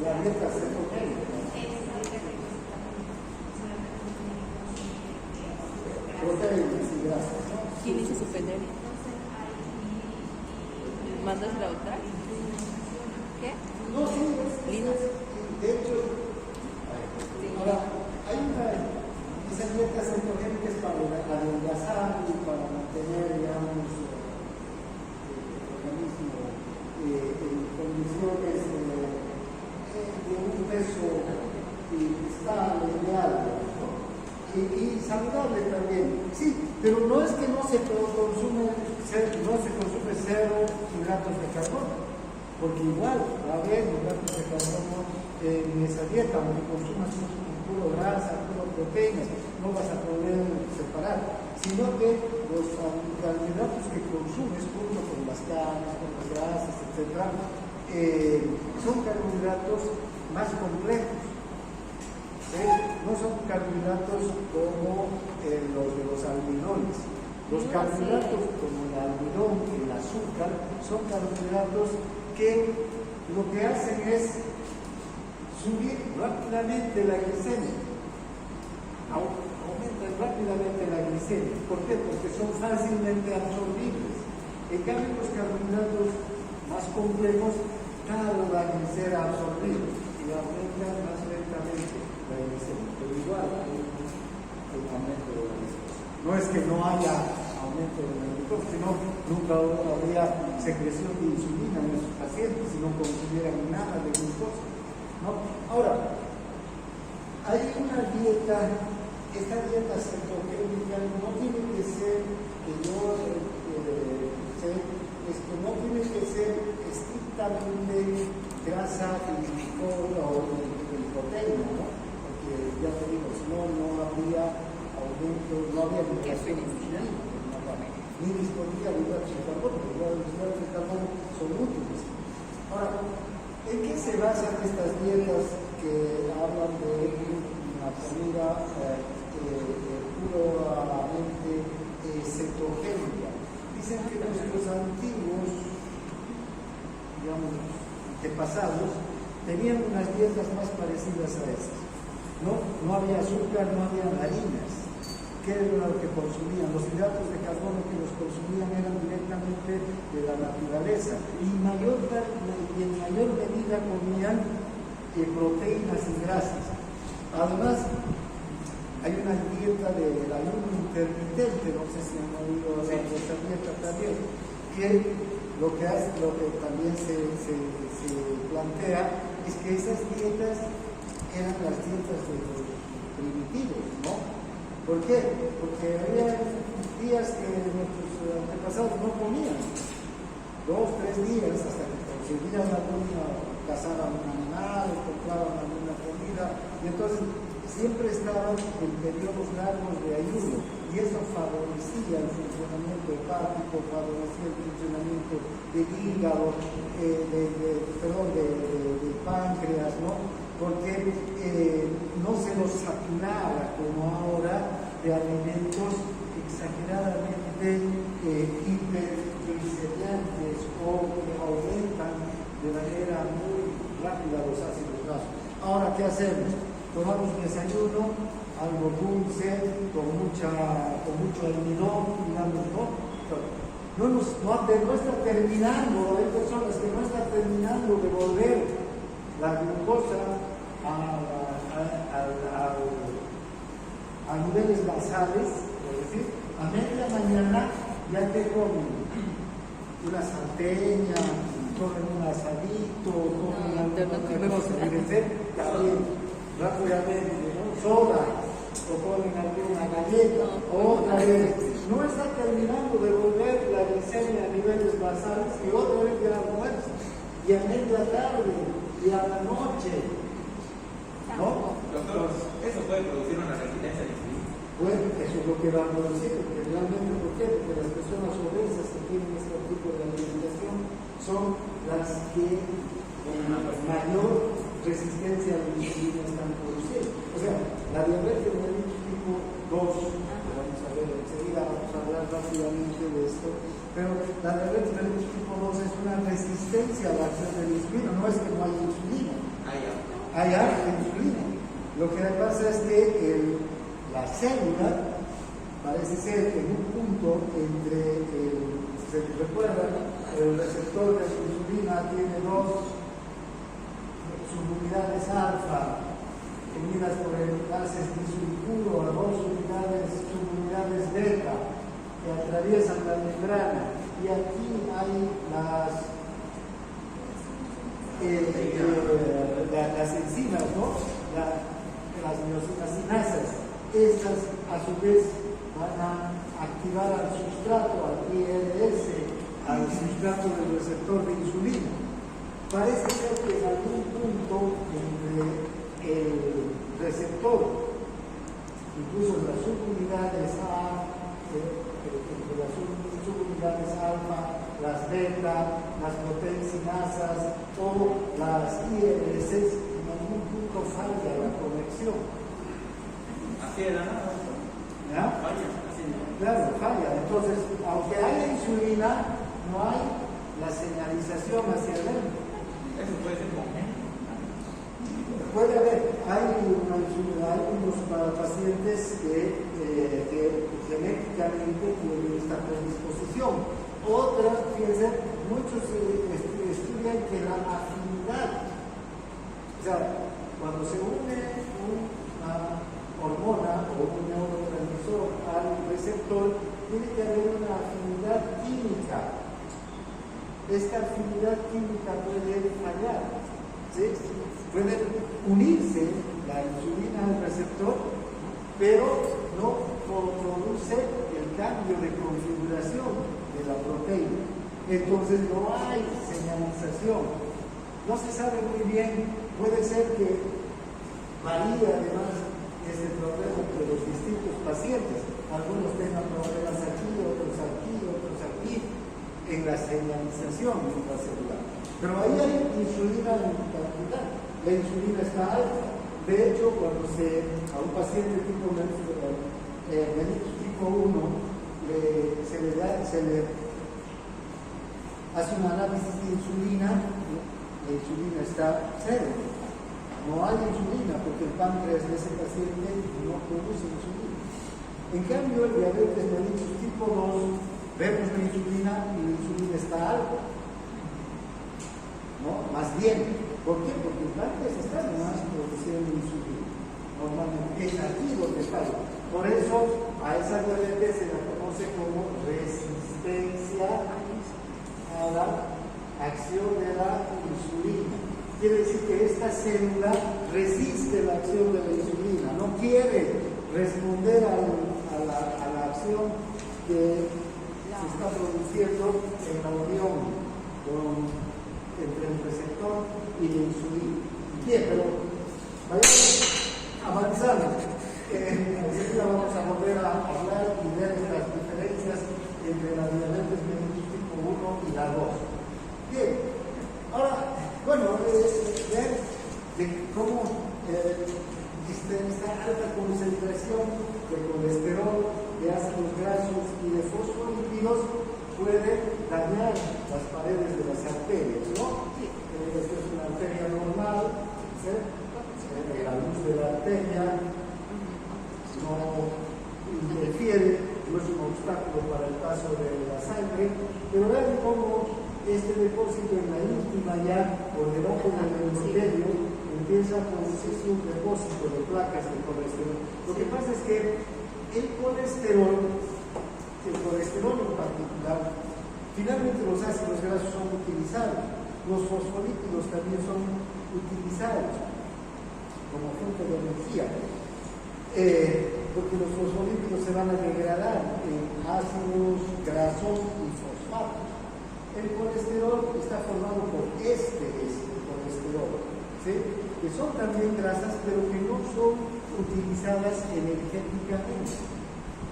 La dieta cetogénica. Proteínas y grasas, ¿no? ¿Quién hizo su PNL? ¿Mandas la otra? ¿Qué? No, sí, Lino. de hecho, ahora, hay esa dieta cetogénica es para adelgazar y para mantener, digamos, el organismo en condiciones de un peso estable, ideal, ¿no? Y saludable también. Sí, pero no es que no se consume cero hidratos de carbono, porque igual va a haber hidratos de carbono en esa dieta, aunque consumas puro grasa, puro proteínas, no vas a poder separar, sino que los carbohidratos que consumes junto con las carnes, con las grasas, etc., son carbohidratos más complejos. No son carbohidratos como los de los almidones. Los carbohidratos como el almidón, el azúcar, son carbohidratos que lo que hacen es subir rápidamente la glicemia. Aumentan rápidamente la glicemia. ¿Por qué? Porque son fácilmente absorbibles. En cambio, los carbohidratos más complejos tardan en ser absorbidos y aumentan más lentamente la glicemia. Pero igual hay un aumento de la glucosa. No es que no haya aumento de la glucosa, sino nunca habría secreción de insulina en esos pacientes si no consumieran nada de glucosa, ¿no? Ahora, hay una dieta, esta dieta cetogénica no tiene que ser, que yo sé, es que no tiene que ser estrictamente grasa y proteína, ¿no? Porque ya te digo, si no, no habría aumento, no habría liberación de insulina, ni disponibilidad de hidratos de carbono, porque los hidratos de carbono son útiles. Ahora, ¿en qué se basan estas dietas que hablan de una comida puramente cetogénica? Dicen que nuestros antiguos, digamos, antepasados, tenían unas dietas más parecidas a estas. No había azúcar, no había harinas. ¿Qué era lo que consumían? Los hidratos de carbono que los consumían eran directamente de la naturaleza y en mayor medida comían que proteínas y grasas. Además, hay una dieta del ayuno intermitente, no sé si han oído hablar de esa dieta también, que lo que también se plantea es que esas dietas eran las dietas de los primitivos, ¿no? ¿Por qué? Porque había días que nuestros antepasados no comían, 2 o 3 días hasta que conseguían cazaban un animal, compraban alguna comida, y entonces siempre estaban en periodos largos de ayuno, y eso favorecía el funcionamiento hepático, favorecía el funcionamiento del hígado, del páncreas, ¿no? Porque no se los saturaba como ahora de alimentos exageradamente hiperglicemiantes o que aumentan de manera muy rápida los ácidos grasos. Ahora, ¿qué hacemos? Tomamos desayuno, algo dulce, con mucho almidón, digamos, ¿no? No está terminando, hay personas que no están terminando de volver la glucosa a niveles basales, es decir, a media mañana ya te comen una salteña, comen un asadito, comen alguna cosa, también rápidamente, ¿no? Soda, o ponen alguna galleta, otra vez. No está terminando de volver la glicemia a niveles basales y otra vez ya almuerzo, y a media tarde, y a la noche, ¿no? Doctor, ¿eso puede producir una resistencia a la insulina? Bueno, eso es lo que va a producir, porque realmente, ¿por qué? Porque las personas obesas que tienen este tipo de alimentación son las que mayor resistencia a la insulina están produciendo. O sea, la diabetes mellitus tipo 2, que vamos a ver enseguida, vamos a hablar rápidamente de esto, pero la diabetes mellitus tipo 2 es una resistencia a la acción de la insulina, no es que no haya insulina. Hay alta insulina. Lo que pasa es que la célula parece ser en un punto entre, si se recuerda, el receptor de la insulina tiene 2 subunidades alfa, unidas por enlaces disulfuro a 2 subunidades beta, que atraviesan la membrana, y aquí hay las enzimas, ¿no? Las miosinasinasas. Estas a su vez van a activar al sustrato, al IRS, al sustrato del receptor de insulina. Parece ser que en algún punto entre el receptor, incluso las subunidades A, entre las subunidades alfa, las beta, las proteinsinasas o las IRS, en algún punto falla la conexión. Así de la nada. ¿Ya? Falla, así de la nada. Claro, falla. Entonces, aunque haya insulina, no hay la señalización hacia adentro. Eso puede ser congénito. Puede haber, hay unos pacientes que genéticamente tienen esta predisposición. Otras, fíjense, muchos estudian que la afinidad, o sea, cuando se une una hormona o un neurotransmisor al receptor, tiene que haber una afinidad química. Esta afinidad química puede fallar, ¿sí? Puede unirse la insulina al receptor, pero no produce el cambio de configuración de la proteína. Entonces no hay señalización. No se sabe muy bien, puede ser que varía además este problema entre los distintos pacientes. Algunos tengan problemas aquí, otros aquí, en la señalización intracelular. Pero ahí hay insulina en cantidad. La insulina está alta. De hecho, cuando a un paciente tipo mellitus tipo 1 se le hace un análisis de insulina, la insulina está 0. No hay insulina porque el páncreas de ese paciente no produce insulina. En cambio, el diabetes mellitus tipo 2, vemos la insulina y la insulina está alta. ¿No? Más bien, ¿Por qué? Porque el páncreas está nomás produciendo insulina. Normalmente es aquí donde falla. Por eso a esa diabetes se la conoce como resistencia a la acción de la insulina. Quiere decir que esta célula resiste la acción de la insulina, no quiere responder a la acción que se está produciendo en la unión entre el receptor y la insulina. Bien, pero vayamos avanzando. Enseguida vamos a volver a hablar y ver las diferencias entre la diabetes mellitus tipo 1 y la 2. Bien, ahora, bueno, ver de cómo esta alta concentración de colesterol, de ácidos grasos y de fosfolípidos puede dañar las paredes de las arterias, ¿no? Esta es una arteria normal, ¿sí? La luz de la arteria no interfiere, no es un obstáculo para el paso de la sangre, pero vean cómo este depósito en la íntima ya, por debajo del endotelio, empieza a producirse un depósito de placas de colesterol. Lo que pasa es que el colesterol en particular, finalmente los ácidos grasos son utilizados, los fosfolípidos también son utilizados como fuente de energía, porque los fosfolípidos se van a degradar en ácidos grasos y fosfatos. El colesterol está formado por colesterol, ¿sí? Que son también grasas, pero que no son utilizadas energéticamente.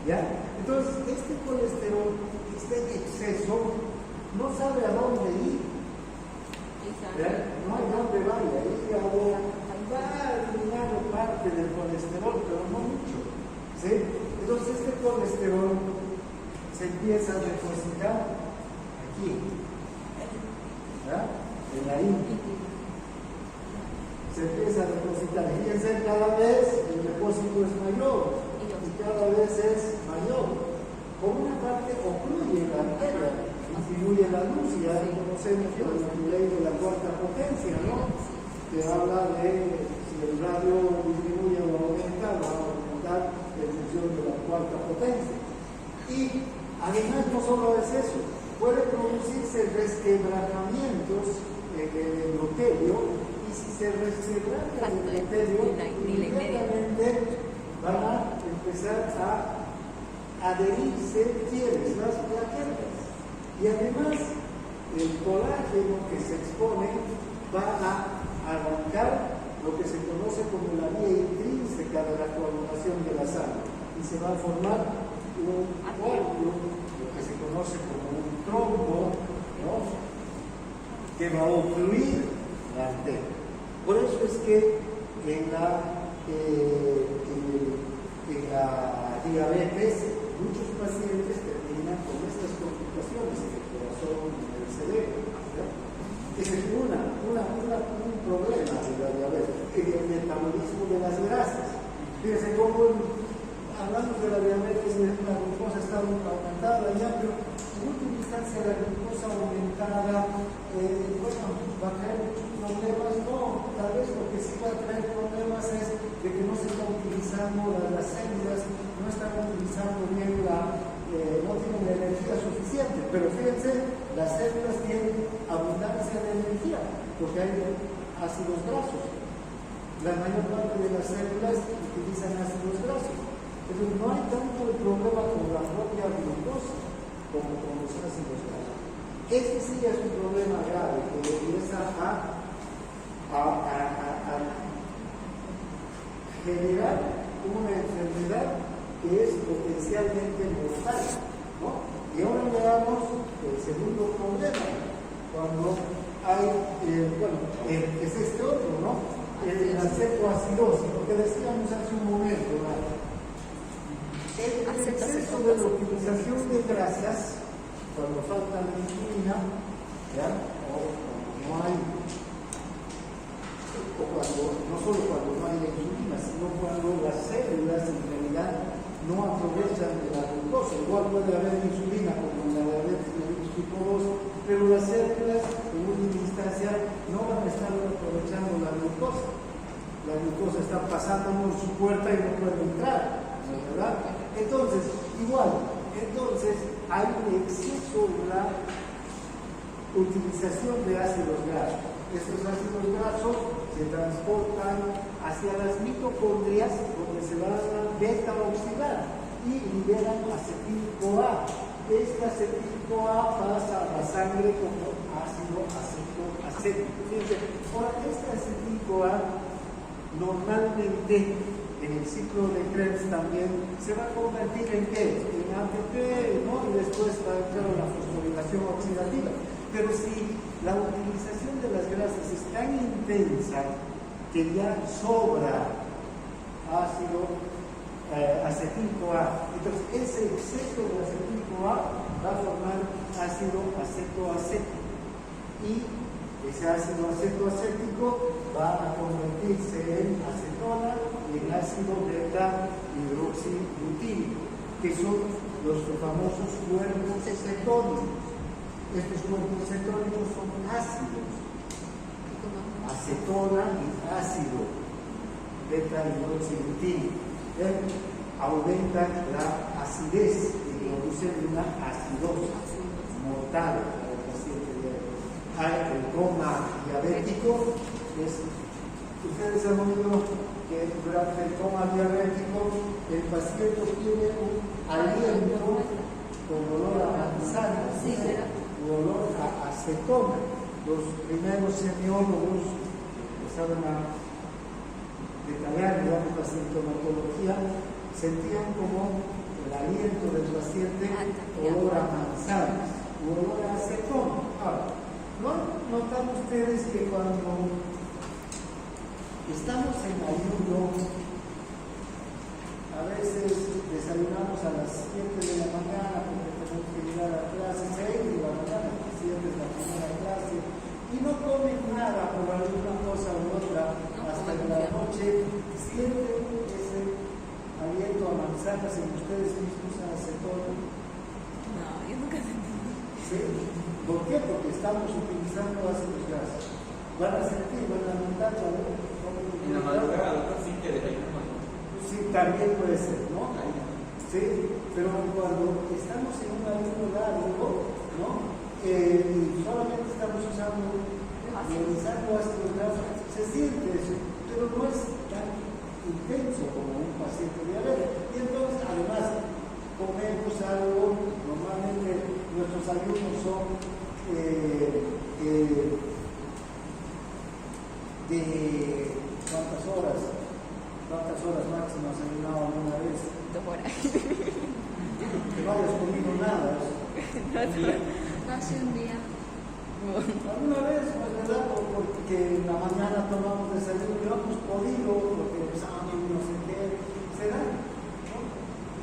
¿Ya? Entonces, este colesterol, este exceso, no sabe a dónde ir. ¿Ya? No hay dónde vaya. Va a eliminar parte del colesterol, pero no mucho. ¿Sí? Entonces, este colesterol se empieza a depositar aquí, ¿ya? En la íntima. Se empieza a depositar. Fíjense, cada vez el depósito es mayor y cada vez es mayor. Por una parte ocluye la arteria, disminuye la luz, y ya conocemos la ley de la cuarta potencia, ¿no? Que habla de si el radio disminuye o aumenta, va a aumentar en función de la cuarta potencia. Y además no solo es eso, puede producirse resquebrajamientos en el endotelio, y si se resquebraja el endotelio, inmediatamente van a empezar a adherirse fieles las plaquetas. Y además, el colágeno que se expone va a arrancar lo que se conoce como la vía intrínseca de la coagulación de la sangre, y se va a formar un coágulo, lo que se conoce como un trombo, ¿no? Que va a ocluir la arteria. Por eso es que en la diabetes muchos pacientes terminan con estas complicaciones en el corazón y en el cerebro. Ese es un problema de la diabetes, el metabolismo de las grasas. Fíjense cómo hablamos de la diabetes, la glucosa está aumentada ya, pero en última instancia la glucosa aumentada, va a traer muchos problemas. No, tal vez lo que sí va a traer problemas es de que no se está utilizando las células, no están utilizando bien no tienen la energía suficiente. Pero fíjense, las células tienen abundancia de energía porque hay ácidos grasos. La mayor parte de las células utilizan ácidos grasos. Entonces no hay tanto el problema con la propia glucosa como con los ácidos grasos. Este sí es un problema grave que empieza a generar una enfermedad que es potencialmente mortal, ¿no? Y ahora veamos el segundo problema, cuando hay, es este otro, ¿no? La cetoacidosis, lo que decíamos hace un momento, ¿no? El exceso de la utilización de grasas, cuando falta la insulina, ¿ya? O no hay, no solo cuando no hay insulina, sino cuando las células en realidad no aprovechan de la glucosa. Igual puede haber insulina como en la diabetes mellitus tipo 2, pero las células en última instancia no van a estar aprovechando glucosa. La glucosa está pasando por su puerta y no puede entrar, ¿verdad? Entonces, igual, hay un exceso de la utilización de ácidos grasos. Estos ácidos grasos se transportan hacia las mitocondrias donde se van a beta oxidar y liberan acetil-CoA. Este acetil-CoA pasa a la sangre como ácido acético. Ahora, este acetil-CoA normalmente en el ciclo de Krebs también se va a convertir en qué? En ATP, ¿no? Y después va a entrar la fosforilación oxidativa. Pero si la utilización de las grasas es tan intensa que ya sobra ácido acetil-CoA, entonces ese exceso de acetil-CoA va a formar ácido acetoacético y ese ácido acetoacético va a convertirse en acetona y en ácido beta-hidroxibutírico, que son los famosos cuerpos cetónicos. Estos cuerpos cetónicos son ácidos, acetona y ácido beta-hidroxibutírico. Aumentan la acidez y producen una acidosis mortal para el paciente diabético. El coma diabético ustedes han oído que durante el coma diabético el paciente tiene un aliento con olor a manzana, o olor a acetona. Los primeros semiólogos empezaron a detallar, digamos, la sintomatología, sentían como el aliento del paciente olor a manzanas, o olor a acetona. Ahora, ¿no notan ustedes que cuando estamos en ayuno, a veces desayunamos a las 7 de la mañana porque tenemos que llegar a clase 6 de la mañana, 7 de la primera clase, y no comen nada por alguna cosa u otra hasta en la noche, sienten ese aliento a manzanas en ustedes mismos a acetona? No, yo nunca sentí. ¿Sí? ¿Por qué? Porque estamos utilizando ácidos grasos. Van a sentir, van a notar, En la madrugada, sí que desayunamos. Sí, también puede ser, ¿no? Sí, pero cuando estamos en un ayuno largo, ¿no? Y solamente estamos utilizando ácidos grasos, se siente eso, pero no es tan intenso como un paciente diabético. Y entonces, además, comemos algo, normalmente nuestros ayunos son de ¿cuántas horas máximas has ayunado alguna vez? 2 horas. Que no hayas comido nada. Casi un día. Alguna vez, pues, ¿verdad? Porque en la mañana tomamos desayuno y no hemos podido, porque el examen, no sé qué, se da, ¿no?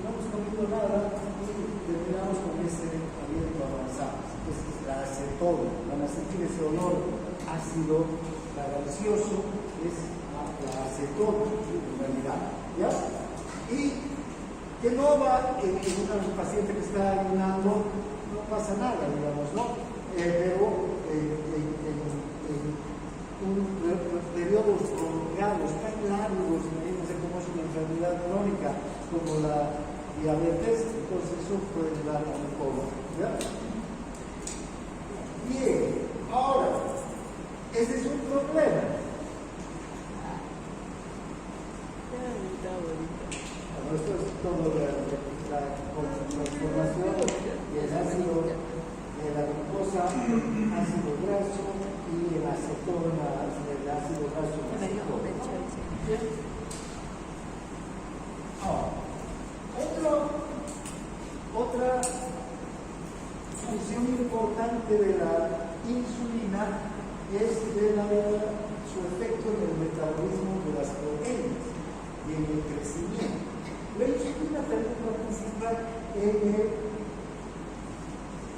No hemos comido nada y terminamos con ese aliento avanzado. Esa es la acetona. Van a sentir ese olor ácido, gaseoso, es la acetona, en realidad. ¿Ya? Y que no va en un paciente que está ayunando, no pasa nada, digamos, ¿no? Pero periodos prolongados, tan largos, imagínense cómo es una enfermedad crónica como la diabetes, entonces eso puede dar un poco. ¿Ya? Bien, ahora, ese es un problema. Bueno, esto es todo la transformación del ácido de la glucosa, ácido graso y el acetona, el ácido graso. Otra función importante de la insulina es su efecto en el metabolismo de las proteínas y en el crecimiento. La insulina también participa en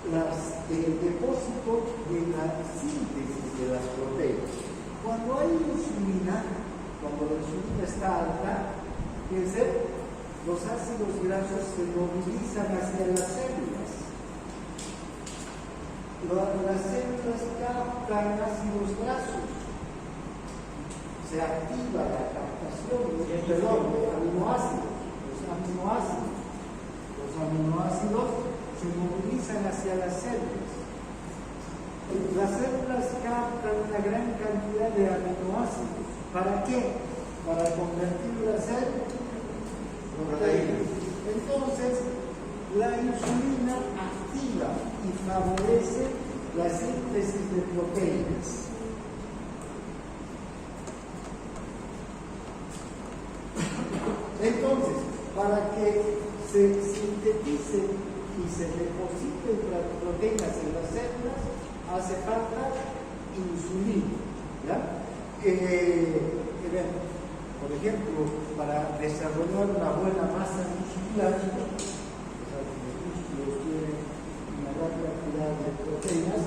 el depósito de la síntesis de las proteínas. Cuando hay insulina, cuando la insulina está alta, fíjense, los ácidos grasos se movilizan hacia las células. Las células captan ácidos grasos. se activa la captación de aminoácidos. Los aminoácidos se movilizan hacia las células. Las células captan una gran cantidad de aminoácidos. ¿Para qué? Para convertirlas en proteínas. Entonces, la insulina activa y favorece la síntesis de proteínas. Entonces, para que se sinteticen y se depositen las proteínas en las células, hace falta insulina. ¿Ya? Por ejemplo, para desarrollar una buena masa muscular, los músculos tienen una gran cantidad de proteínas,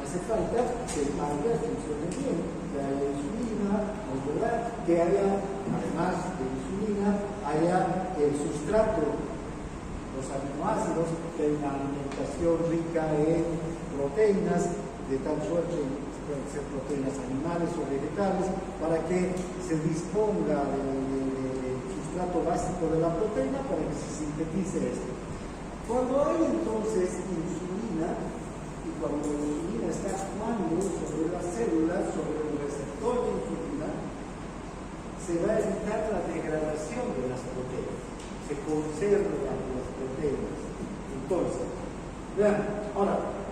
hace falta que el páncreas funcione bien, que haya insulina, ¿verdad? Que haya, además de insulina, haya el sustrato, los aminoácidos, que hay una alimentación rica en proteínas, de tal suerte pueden ser proteínas animales o vegetales, para que se disponga del sustrato básico de la proteína para que se sintetice esto. Cuando hay entonces insulina, y cuando la insulina está actuando sobre las células, sobre el receptor de insulina, se va a evitar la degradación de las proteínas, se conservan las proteínas. Entonces, vean, ahora,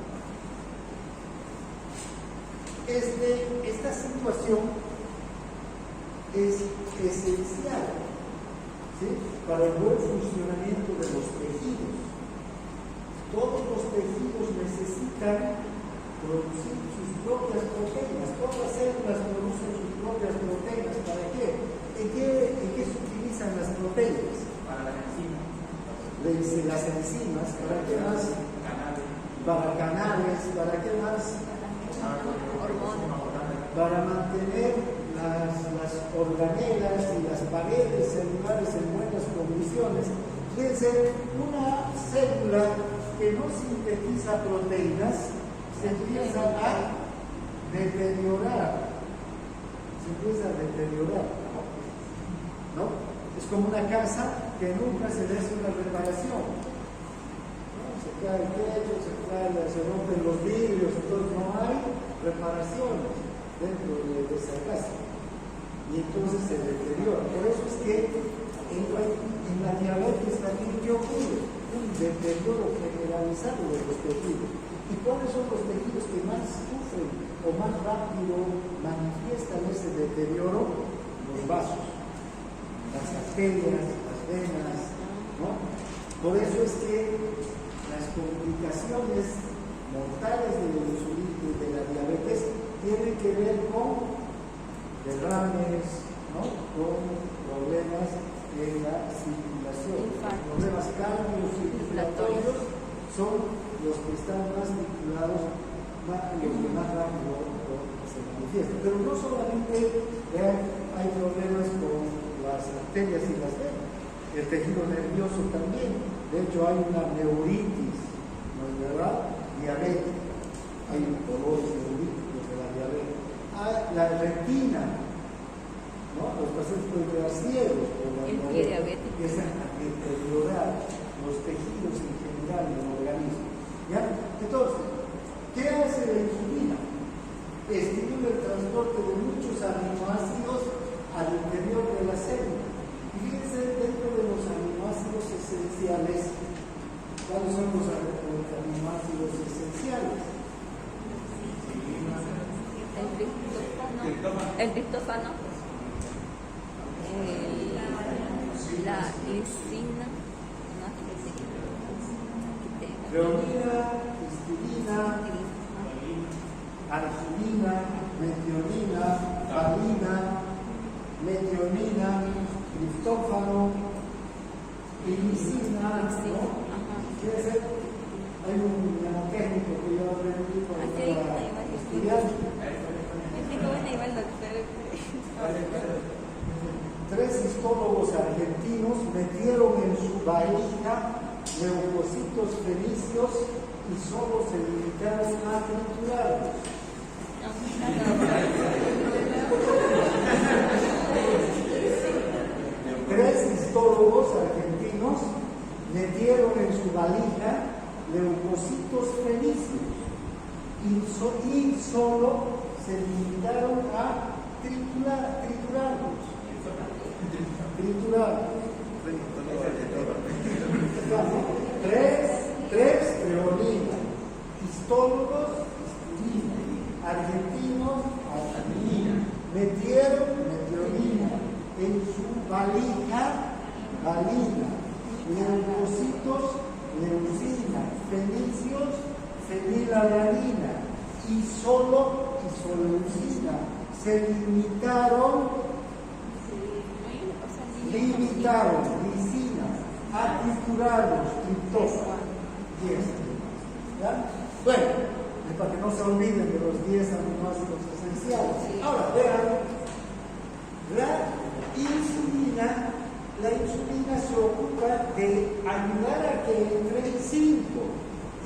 esta situación es esencial, ¿sí?, para el buen funcionamiento de los tejidos. Todos los tejidos necesitan producir sus propias proteínas. Todas las células producen sus propias proteínas. ¿Para qué? ¿En qué se utilizan las proteínas? Para las enzimas. Las enzimas, ¿para qué más? Para canales, ¿para qué más? Para mantener las organelas y las paredes celulares en buenas condiciones. Fíjense, una célula que no sintetiza proteínas se empieza a deteriorar. ¿No? Es como una casa que nunca se le hace una reparación. ¿No? Se cae el techo, se rompen los vidrios, entonces no hay reparaciones dentro de esa casa. Y entonces se deteriora. Por eso es que en la diabetes también, ¿qué ocurre? Un deterioro generalizado de los tejidos. ¿Y cuáles son los tejidos que más sufren o más rápido manifiestan ese deterioro? Los vasos, las arterias, las venas, ¿no? Por eso es que las complicaciones mortales de la diabetes tienen que ver con derrames, ¿no?, con problemas en la circulación. Los problemas cardiocirculatorios son los que están más vinculados, los que más rápido se manifiestan. Pero no solamente hay problemas con las arterias y las venas, el tejido nervioso también. De hecho, hay una neuritis, ¿no es verdad?, diabética. Hay dolores neuríticos de la diabetes. La retina, ¿no? Los pacientes pueden quedar ciegos por la diabetes, empiezan a deteriorar los tejidos en general del organismo. ¿Ya? Entonces, ¿qué hace la insulina? Estimula el transporte de muchos aminoácidos al interior de la célula. Y fíjense, dentro de los aminoácidos esenciales, ¿cuáles son los aminoácidos esenciales? El triptófano, la lisina, treonina, histidina, arginina, metionina, valina, metionina, triptófano, lisina, ¿no? ¿Quiere ser? Hay un técnico que yo aprendí cuando estaba estudiando. Tres histólogos argentinos metieron en su barriga leucocitos fenicios y solo se limitaron a triturarlos. y solo se limitaron a triturarlos. Tres treonina, histólogos, histurina, argentinos, arginina, metieron metionina en su valija, valina, leucocitos, leucina, fenicios, fenilalanina, y solo isoleucina. Se limitaron licinas, a triturarlos, triptófano, 10. ¿Ya? Bueno, es para que no se olviden de los 10 aminoácidos esenciales. Ahora, vean, la insulina se ocupa de ayudar a que entren 5,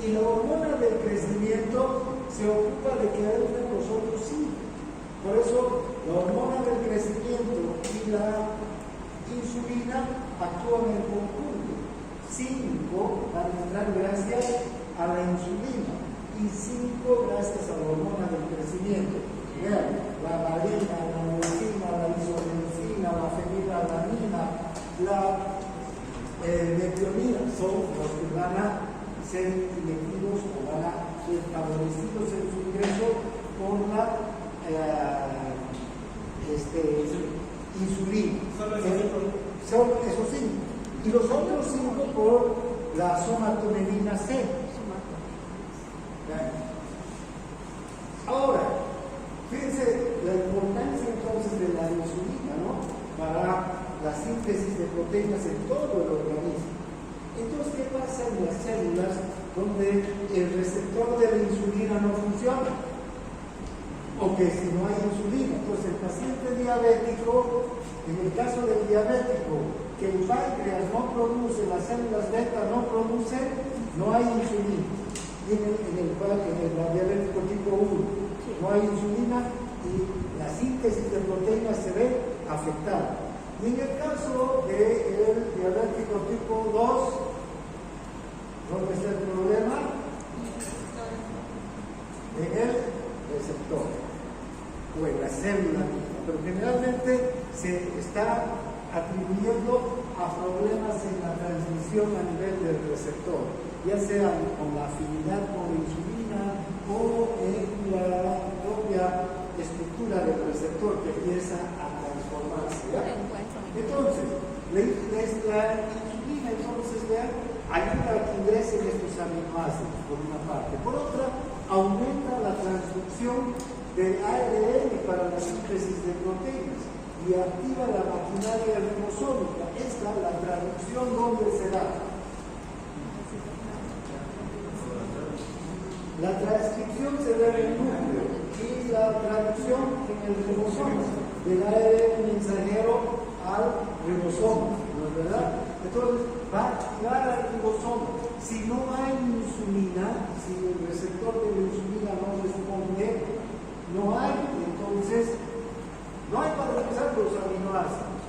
y la hormona del crecimiento se ocupa de que entren los otros 5. Por eso, la hormona del crecimiento y la insulina actúan en conjunto. 5 van a entrar gracias a la insulina y 5 gracias a la hormona del crecimiento. Vean, la valina, la leucina, la isoleucina, la fenilalanina, la metionina son los que van a ser metidos o van a ser favorecidos en su ingreso por la insulina. Son esos 5. Y los otros 5 por la somatomenina C. Ahora, fíjense la importancia entonces de la insulina, ¿no? Para la síntesis de proteínas en todo el organismo. Entonces, ¿qué pasa en las células donde el receptor de la insulina no funciona? O que si no hay insulina. Entonces, el paciente diabético, en el caso del diabético, que el páncreas no produce, las células beta no producen, no hay insulina. Y en el diabético tipo 1 no hay insulina y la síntesis de proteínas se ve afectada. Y en el caso del diabético tipo 2, ¿dónde está el problema? En el receptor o en la célula misma, pero generalmente se está atribuyendo a problemas en la transmisión a nivel del receptor, ya sea con la afinidad con la insulina o en la propia estructura del receptor que empieza a transformarse. ¿Ya? Entonces, la insulina, entonces, vean, ayuda a que ingresen estos aminoácidos, por una parte. Por otra, aumenta la transducción del ARN para la síntesis de proteínas y activa la maquinaria ribosómica. Esta, la traducción, ¿dónde se da? La transcripción se da en el núcleo y la traducción en el ribosoma, del ARN mensajero al ribosoma, ¿no es verdad? Entonces, va a activar al ribosoma. Si no hay insulina, si el receptor de la insulina no responde, no hay, entonces, no hay para empezar los aminoácidos,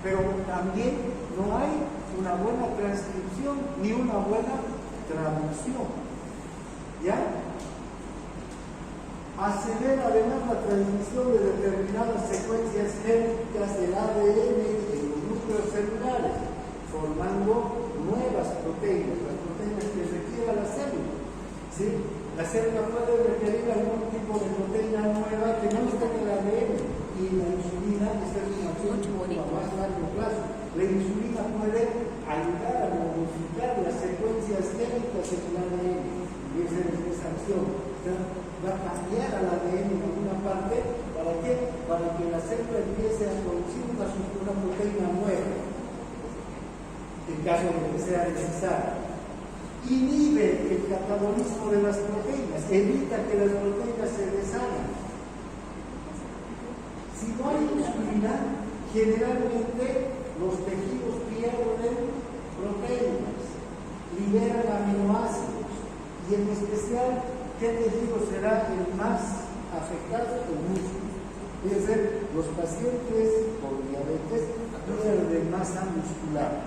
pero también no hay una buena transcripción ni una buena traducción. ¿Ya? Acelera además la transmisión de determinadas secuencias génicas del ADN en los núcleos celulares, formando nuevas proteínas, las proteínas que requiera la célula. ¿Sí? La célula puede requerir algún tipo de proteína nueva que no está en el ADN, y la insulina, esta es una acción a más largo plazo. La insulina puede ayudar a modificar las secuencias génicas en el ADN, y esa es esa acción. Va a cambiar al ADN en alguna parte, ¿para qué? Para que la célula empiece a producir una proteína nueva, en caso de que sea necesario. Inhibe el catabolismo de las proteínas, evita que las proteínas se deshagan. Si no hay insulina, generalmente los tejidos pierden proteínas, liberan aminoácidos, y en especial, ¿qué tejido será el más afectado? El músculo. Es decir, los pacientes con diabetes pierden masa muscular,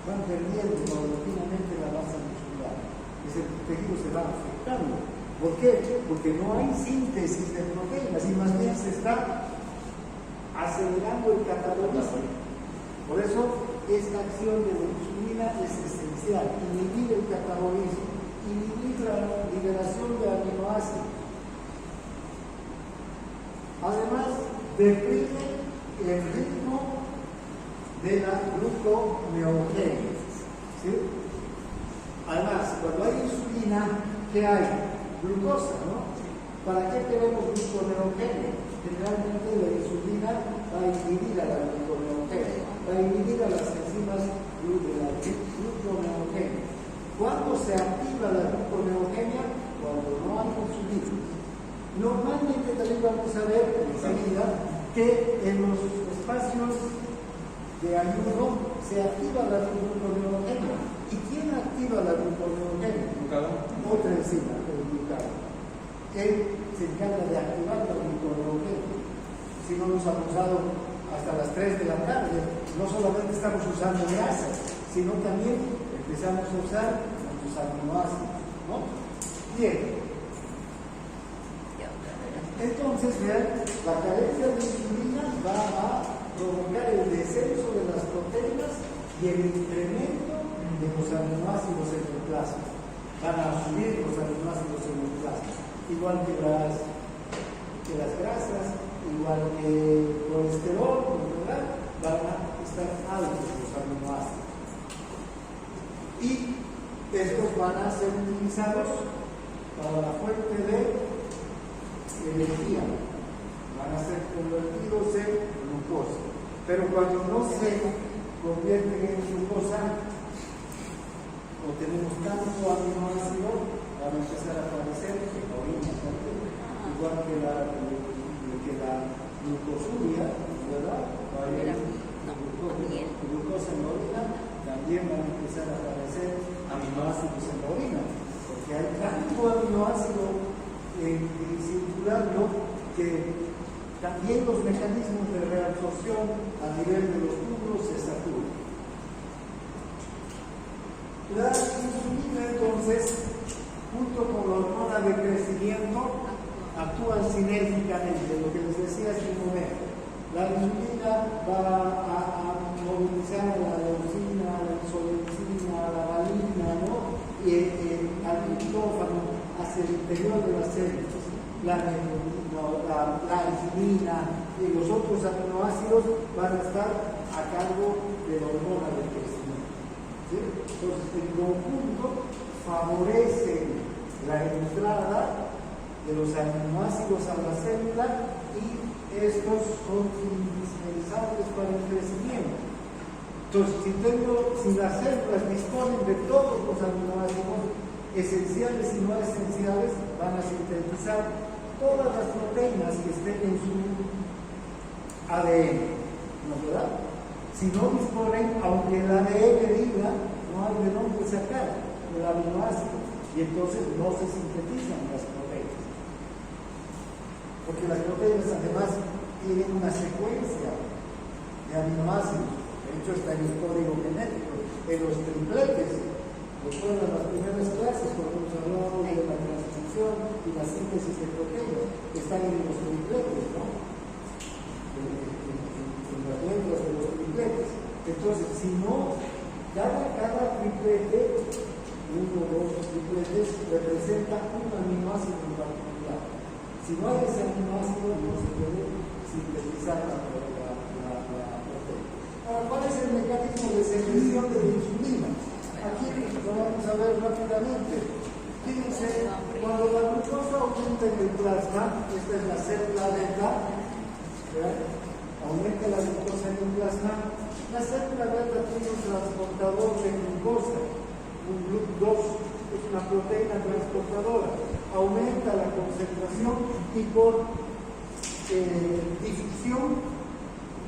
van perdiendo paulatinamente la masa muscular. Ese tejido se va afectando. ¿Por qué? Porque no hay síntesis de proteínas y más bien se está acelerando el catabolismo. Por eso esta acción de la insulina es esencial, inhibir el catabolismo, inhibir la liberación de aminoácidos. Además, deprime el ritmo de la gluconeogénesis. ¿Sí? Además, cuando hay insulina, ¿qué hay? Glucosa, ¿no? ¿Para qué queremos gluconeogénesis? Generalmente la insulina va a inhibir a la gluconeogénesis, va a inhibir a las enzimas de la gluconeogénesis. ¿Cuándo se activa la gluconeogenia? Cuando no hay insulina. Normalmente también vamos a ver enseguida que en los espacios de ayuno se activa la gluconeogenia. ¿Y quién activa la gluconeogenia? Otra enzima, el glucagón. Él se encarga de activar la gluconeogenia. Si no nos ha usado hasta las 3 de la tarde, no solamente estamos usando grasas, sino también empezamos a usar nuestros aminoácidos, ¿no? Bien. Entonces, vean, la carencia de insulina va a provocar el descenso de las proteínas y el incremento de los aminoácidos en el plasma. Van a subir los aminoácidos en el plasma, igual que las grasas, igual que el colesterol, ¿verdad? Van a estar altos los aminoácidos. Y estos van a ser utilizados para la fuente de energía, van a ser convertidos en glucosa. Pero cuando no se convierten en glucosa, o tenemos tanto aminoácido, van a empezar a aparecer en la orina, igual que la glucosuria, ¿verdad? Va a haber glucosa en la orina, también van a empezar a aparecer aminoácidos en la orina, porque hay tanto aminoácido circulando que también los mecanismos de reabsorción a nivel de los túbulos se saturan. La insulina entonces, junto con la hormona de crecimiento, actúan sinérgicamente, lo que les decía hace un momento. La insulina va a movilizar a la leucina, a la insulina, a la valina, ¿no? Y al glutofano hacia el interior de las células. La insulina y los otros aminoácidos van a estar a cargo de la hormona de crecimiento. ¿Sí? Entonces, en conjunto, favorecen la entrada de los aminoácidos a la célula y estos son indispensables para el crecimiento. Entonces, si las células disponen de todos los aminoácidos esenciales y no esenciales, van a sintetizar todas las proteínas que estén en su ADN, ¿no es verdad? Si no disponen, aunque el ADN diga, no hay de dónde sacar el aminoácido, y entonces no se sintetizan las proteínas. Porque las proteínas además tienen una secuencia de aminoácidos, de hecho está en el código genético, en los tripletes. Recuerdan las primeras clases cuando hemos hablado de la transcripción y la síntesis de proteínas, están en los tripletes, ¿no? En las letras de los tripletes. Entonces, si no, cada triplete, uno o dos tripletes, representa un aminoácido en particular. Si no hay ese aminoácido, no se puede sintetizar la proteína. Ahora, ¿cuál es el mecanismo de secreción de la insulina? Aquí lo vamos a ver rápidamente. Fíjense, cuando la glucosa aumenta en el plasma, esta es la célula beta, aumenta la glucosa en el plasma, la célula beta tiene un transportador de glucosa, un GLUT2, es una proteína transportadora, aumenta la concentración y por difusión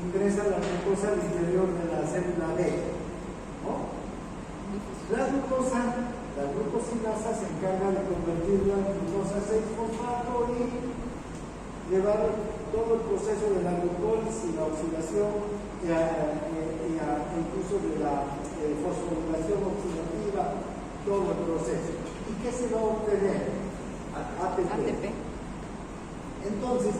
ingresa la glucosa al interior de la célula beta, ¿no? La glucosinasa se encarga de convertirla en glucosa 6-fosfato y llevar todo el proceso de la glucólisis, la oxidación incluso de la fosforilación oxidativa, todo el proceso. ¿Y qué se va a obtener? ATP. Entonces,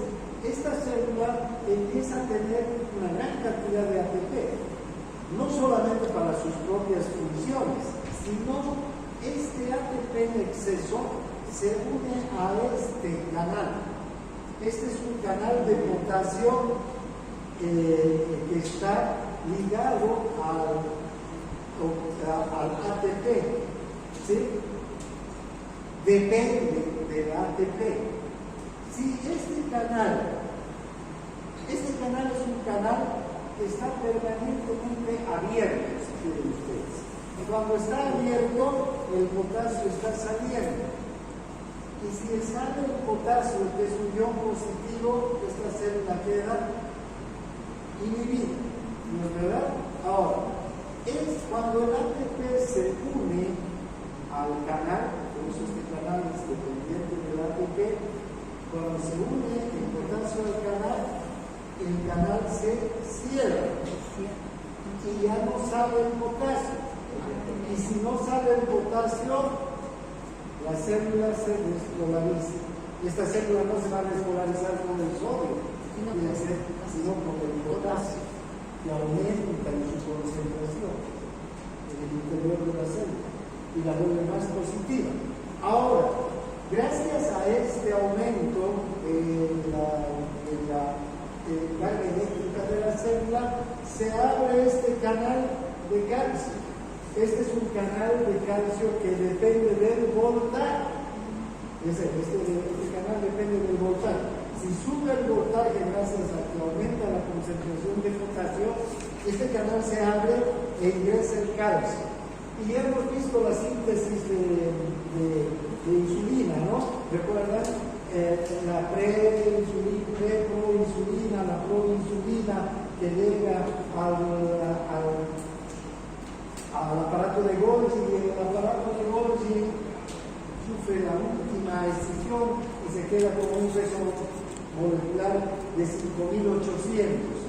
esta célula empieza a tener una gran cantidad de ATP, no solamente para sus propias funciones, sino este ATP en exceso se une a este canal. Este es un canal de potasio que está ligado al ATP, ¿sí? Depende del ATP. Si este canal es un canal que está permanentemente abierto, si quieren ustedes. Y cuando está abierto, el potasio está saliendo. Y si sale el potasio, que es un ion positivo, esta célula queda inhibida. ¿No es verdad? Ahora, es cuando el ATP se une al canal, por eso este canal es dependiente del ATP, cuando se une el potasio al canal, el canal se cierra y ya no sale el potasio. Y si no sale el potasio, la célula se despolariza. Y esta célula no se va a despolarizar con el sodio, sino con el potasio, que aumenta en su concentración en el interior de la célula y la vuelve más positiva. Ahora, gracias a este aumento de la carga eléctrica de la célula, se abre este canal de calcio. Este es un canal de calcio que depende del voltaje. Este canal depende del voltaje. Si sube el voltaje gracias a que aumenta la concentración de potasio, este canal se abre e ingresa el calcio. Y ya hemos visto la síntesis de insulina, ¿no? ¿Recuerdan? La proinsulina, la proinsulina que llega al aparato de Golgi, y el aparato de Golgi sufre la última escisión y se queda con un peso molecular de 5.800.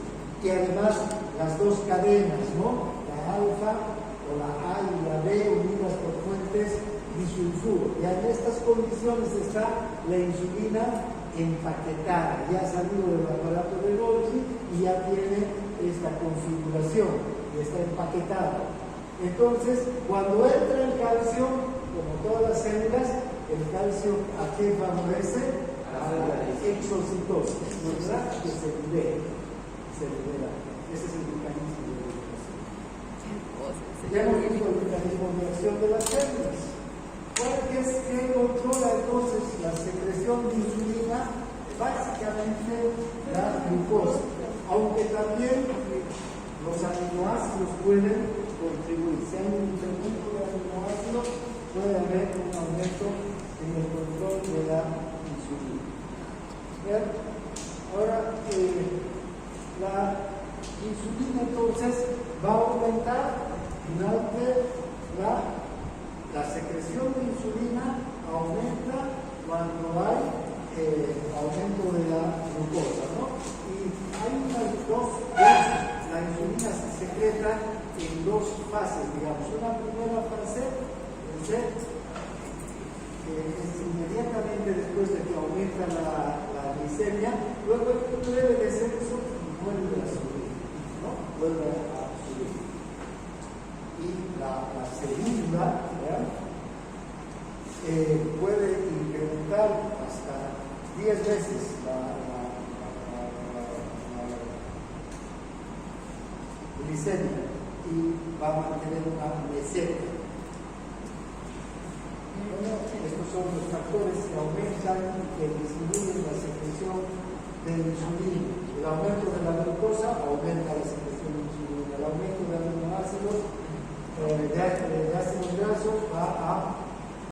Y además las dos cadenas, ¿no? La alfa o la A y la B unidas por fuentes disulfuro. Y en estas condiciones está la insulina empaquetada, ya ha salido del aparato de Golgi y ya tiene esta configuración y está empaquetada. Entonces, cuando entra el calcio, como todas las células, el calcio ¿a qué favorece? A la exocitosis, ¿verdad? Que se libera. Ese es el mecanismo de liberación. Ya hemos visto el mecanismo de acción de las células. ¿Cuál es que controla entonces la secreción de insulina? Básicamente la glucosa, aunque también los aminoácidos pueden contribuir. Si hay un incremento de aminoácidos, puede haber un aumento en el control de la insulina. ¿Bien? Ahora, la insulina entonces va a aumentar durante la secreción de insulina, aumenta cuando hay aumento de la glucosa, ¿no? Y hay unas dos fases. La insulina se secreta en dos fases, digamos. Una primera fase, que es inmediatamente después de que aumenta la glicemia, luego el breve descenso vuelve a subir, ¿no? Vuelve a subir. Y la segunda, puede incrementar hasta 10 veces la glicemia y va a mantener una meseta. Bueno, estos son los factores que aumentan y que disminuyen la secreción de insulina. El aumento de la glucosa aumenta la secreción de insulina. El aumento de aminoácidos de ácidos grasos va a